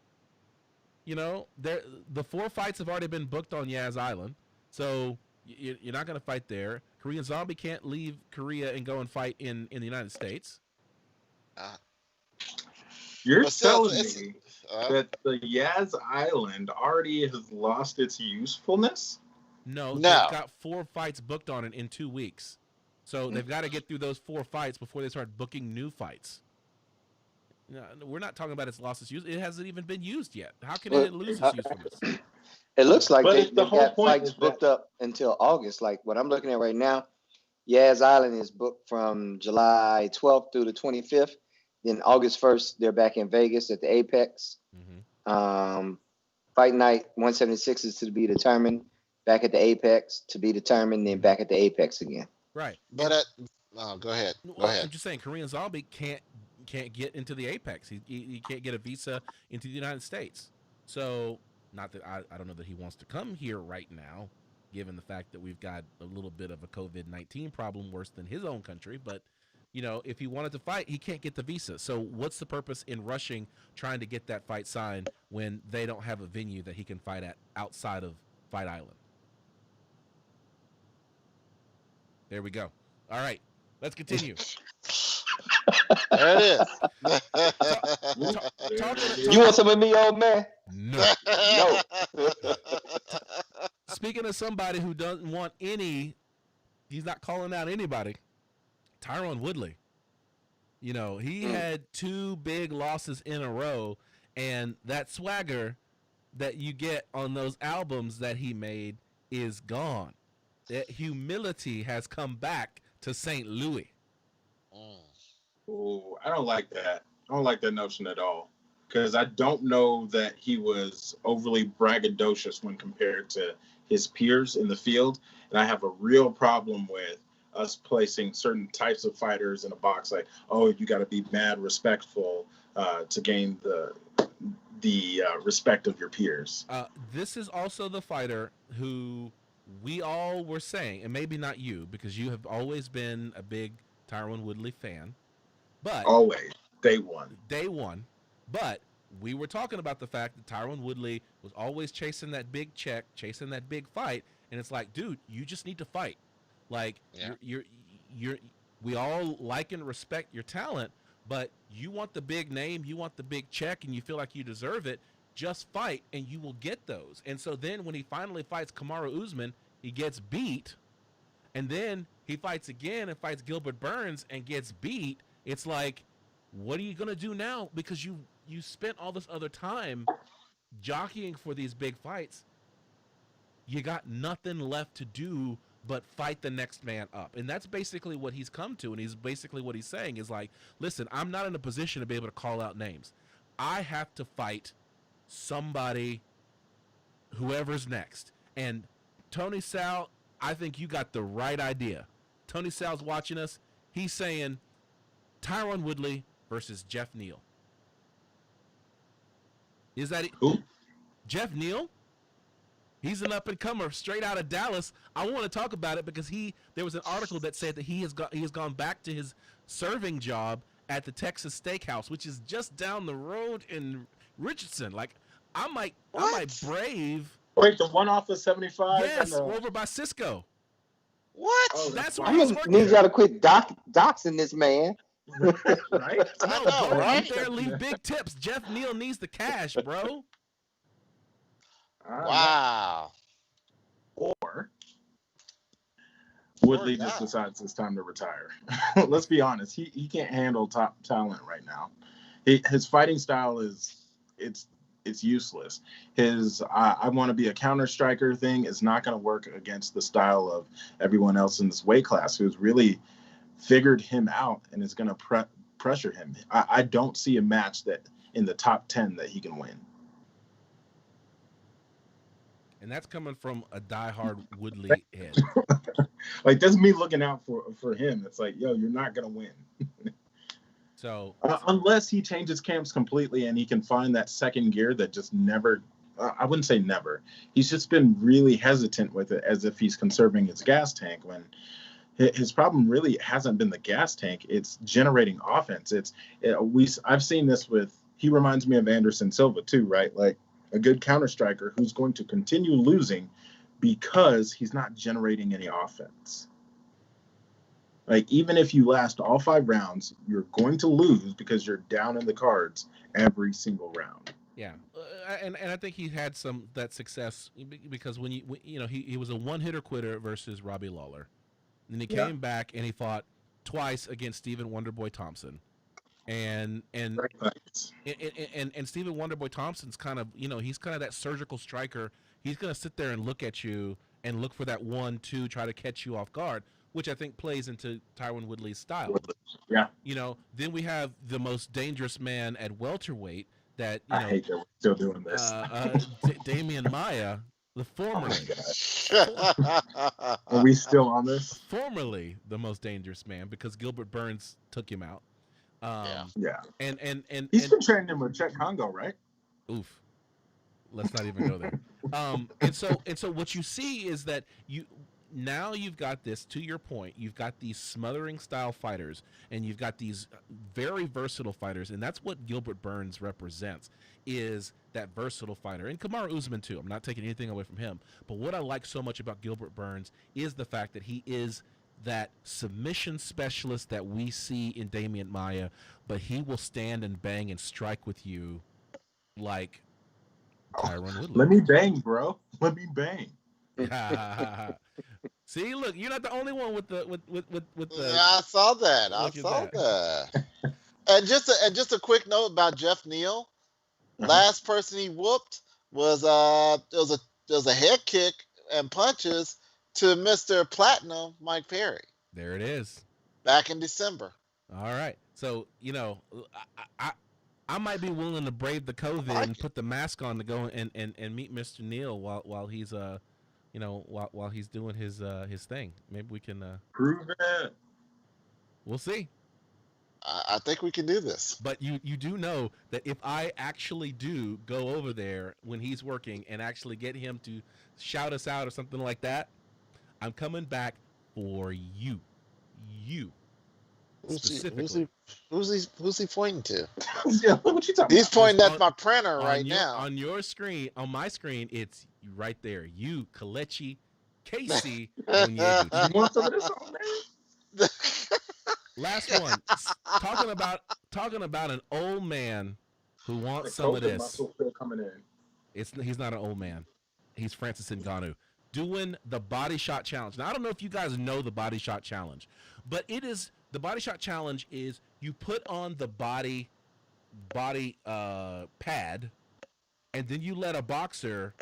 The 4 fights have already been booked on Yaz Island, so you're not going to fight there. Korean Zombie can't leave Korea and go and fight in the United States. You're telling me that the Yaz Island already has lost its usefulness? No, they've got 4 fights booked on it in 2 weeks. So they've got to get through those 4 fights before they start booking new fights. No, we're not talking about its lost its use. It hasn't even been used yet. How can it lose its usefulness? It looks like they've got fights booked up until August. Like what I'm looking at right now, Yaz Island is booked from July 12th through the 25th. Then August 1st, they're back in Vegas at the Apex. Mm-hmm. Fight Night 176 is to be determined. Back at the Apex to be determined, then back at the Apex again. Right. But go ahead. I'm just saying, Korean Zombie can't get into the Apex. He can't get a visa into the United States. So, not that I don't know that he wants to come here right now, given the fact that we've got a little bit of a COVID-19 problem worse than his own country. But, if he wanted to fight, he can't get the visa. So what's the purpose in rushing, trying to get that fight signed when they don't have a venue that he can fight at outside of Fight Island? There we go. All right, let's continue. There it is. You want some of me, old man? No. No. Speaking of somebody who doesn't want any, he's not calling out anybody. Tyron Woodley. You know, he had 2 big losses in a row, and that swagger that you get on those albums that he made is gone. That humility has come back to St. Louis. Ooh, I don't like that. I don't like that notion at all. Because I don't know that he was overly braggadocious when compared to his peers in the field. And I have a real problem with us placing certain types of fighters in a box like, oh, you got to be mad respectful to gain the respect of your peers. This is also the fighter who we all were saying, and maybe not you, because you have always been a big Tyron Woodley fan. But always, day one. But we were talking about the fact that Tyron Woodley was always chasing that big check, chasing that big fight, and it's like, dude, you just need to fight. Like, you're we all like and respect your talent, but you want the big name, you want the big check, and you feel like you deserve it. Just fight, and you will get those. And so then when he finally fights Kamaru Usman, he gets beat, and then he fights again and fights Gilbert Burns and gets beat. It's like, what are you going to do now? Because you spent all this other time jockeying for these big fights. You got nothing left to do but fight the next man up. And that's basically what he's come to, and he's basically what he's saying is like, listen, I'm not in a position to be able to call out names. I have to fight somebody, whoever's next. And Tony Sal, I think you got the right idea. Tony Sal's watching us. He's saying Tyron Woodley versus Jeff Neal. Is that it? Who? Jeff Neal? He's an up-and-comer straight out of Dallas. I want to talk about it because there was an article that said that he has gone back to his serving job at the Texas Steakhouse, which is just down the road in Richardson. Like, I might brave. Wait, the one off of 75? Yes, over by Cisco. What? Oh, That's why where he's working. Need y'all to quit doxing this man. Right? I know, Go right? out there, leave big tips. Jeff Neal needs the cash, bro. Wow. Or Woodley just decides it's time to retire. Let's be honest. He can't handle top talent right now. His fighting style it's useless. His I want to be a counter striker thing is not going to work against the style of everyone else in this weight class who's really figured him out and is going to pressure him. I don't see a match that in the top 10 that he can win. And that's coming from a diehard Woodley head. Like, that's me looking out for him. It's like, yo, you're not going to win. So unless he changes camps completely and he can find that second gear that just never, I wouldn't say never. He's just been really hesitant with it as if he's conserving his gas tank when his problem really hasn't been the gas tank. It's generating offense. I've seen this he reminds me of Anderson Silva too, right? Like a good counter striker who's going to continue losing because he's not generating any offense. Like, even if you last all 5 rounds, you're going to lose because you're down in the cards every single round. Yeah, and I think he had that success because when he was a one-hitter quitter versus Robbie Lawler. Then he came back and he fought twice against Stephen Wonderboy Thompson. And Stephen Wonderboy Thompson's kind of, he's kind of that surgical striker. He's going to sit there and look at you and look for that 1-2, try to catch you off guard, which I think plays into Tyron Woodley's style. Yeah. Then we have the most dangerous man at welterweight that, I hate that we're still doing this. Damian Maia, the formerly. Are we still on this? Formerly the most dangerous man because Gilbert Burns took him out. Yeah. And he's been training with Chet Congo, right? Oof. Let's not even go there. And so what you see is that you've got this, to your point, you've got these smothering style fighters and you've got these very versatile fighters, and that's what Gilbert Burns represents, is that versatile fighter. And Kamaru Usman too. I'm not taking anything away from him. But what I like so much about Gilbert Burns is the fact that he is that submission specialist that we see in Damian Maia, but he will stand and bang and strike with you like Tyron Woodley. Let me bang, bro. Let me bang. See, look, you're not the only one with the. I saw that. I saw that. And just a quick note about Jeff Neal. Last person he whooped was it was a head kick and punches to Mr. Platinum Mike Perry. There it is. Back in December. All right. So, I might be willing to brave the COVID and put the mask on to go and meet Mr. Neal while he's while he's doing his thing. Maybe we can prove it. We'll see. I think we can do this. But you do know that if I actually do go over there when he's working and actually get him to shout us out or something like that, I'm coming back for you. Specifically. Who's he pointing to? What you talking He's pointing at my printer right now. On your screen, on my screen, it's right there. You, Kelechi, Casey. You want some of this on there? Last one. Talking about an old man who wants some of this. Still coming in. He's not an old man. He's Francis Ngannou doing the body shot challenge. Now I don't know if you guys know the body shot challenge, but it is the body shot challenge is you put on the body pad, and then you let a boxer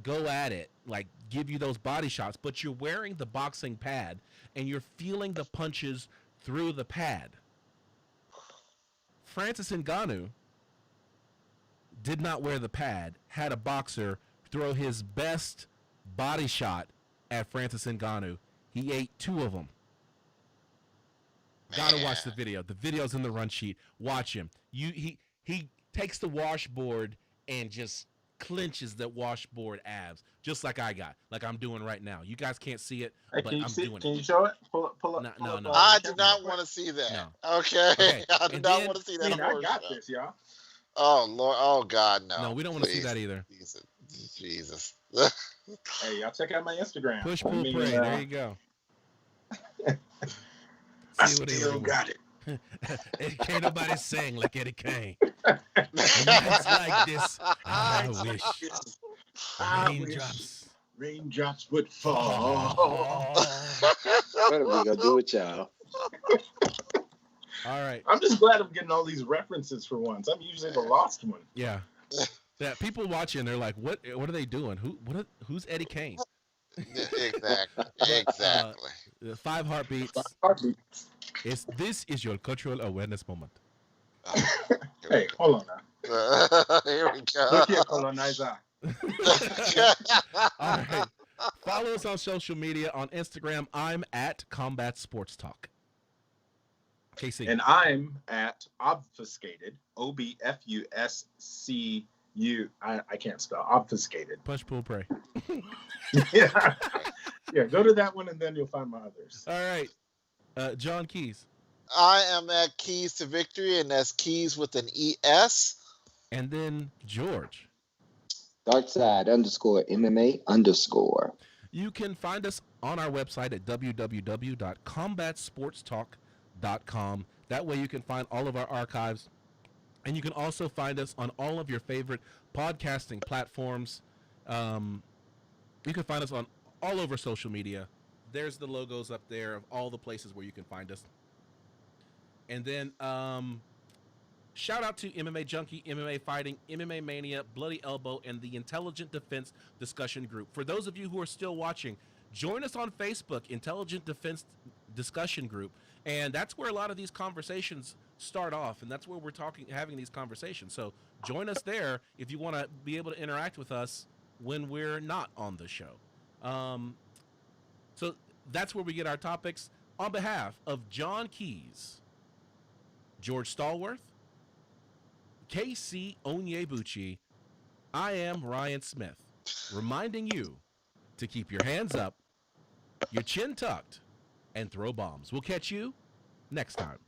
go at it, like give you those body shots, but you're wearing the boxing pad and you're feeling the punches through the pad. Francis Ngannou did not wear the pad, had a boxer throw his best body shot at Francis Ngannou. He ate 2 of them. Gotta watch the video. The video's in the run sheet. Watch him. He takes the washboard and just clenches the washboard abs, just like I got, like I'm doing right now. You guys can't see it, but I'm doing it. Can you show it? Pull up. No. I do not want to see that. No. Okay. I do not want to see that. I got this, y'all. Oh Lord. Oh God, no. No, we don't want to see that either. Jesus. Hey, y'all check out my Instagram. Push, pull, pray. There you go. I still got it. Can't nobody sing like Eddie Kane. Nights like this, I wish raindrops would fall. What are we gonna do with y'all? All right. I'm just glad I'm getting all these references for once. I'm usually the lost one. Yeah. Yeah. People watching, they're like, "What are they doing? Who's Eddie Kane?" Exactly. 5 heartbeats. This is your cultural awareness moment. Hey, hold on now. Here we go. Look here, colonizer. All right. Follow us on social media. On Instagram, I'm at Combat Sports Talk. KC. And I'm at Obfuscated. OBFUSCU. I can't spell. Obfuscated. Push, pull, pray. Yeah. Yeah, go to that one and then you'll find my others. All right. John Keys. I am at Keys to Victory, and that's Keys with an ES. And then George. Darkside_MMA_. You can find us on our website at www.combatsportstalk.com. That way you can find all of our archives. And you can also find us on all of your favorite podcasting platforms. You can find us on all over social media. There's the logos up there of all the places where you can find us. And then shout out to MMA Junkie, MMA Fighting, MMA Mania, Bloody Elbow, and the Intelligent Defense Discussion Group. For those of you who are still watching, join us on Facebook, Intelligent Defense Discussion Group. And that's where a lot of these conversations start off, and that's where we're having these conversations. So join us there if you want to be able to interact with us when we're not on the show. So that's where we get our topics. On behalf of John Keys, George Stallworth, KC Onyebuchi, I am Ryan Smith, reminding you to keep your hands up, your chin tucked, and throw bombs. We'll catch you next time.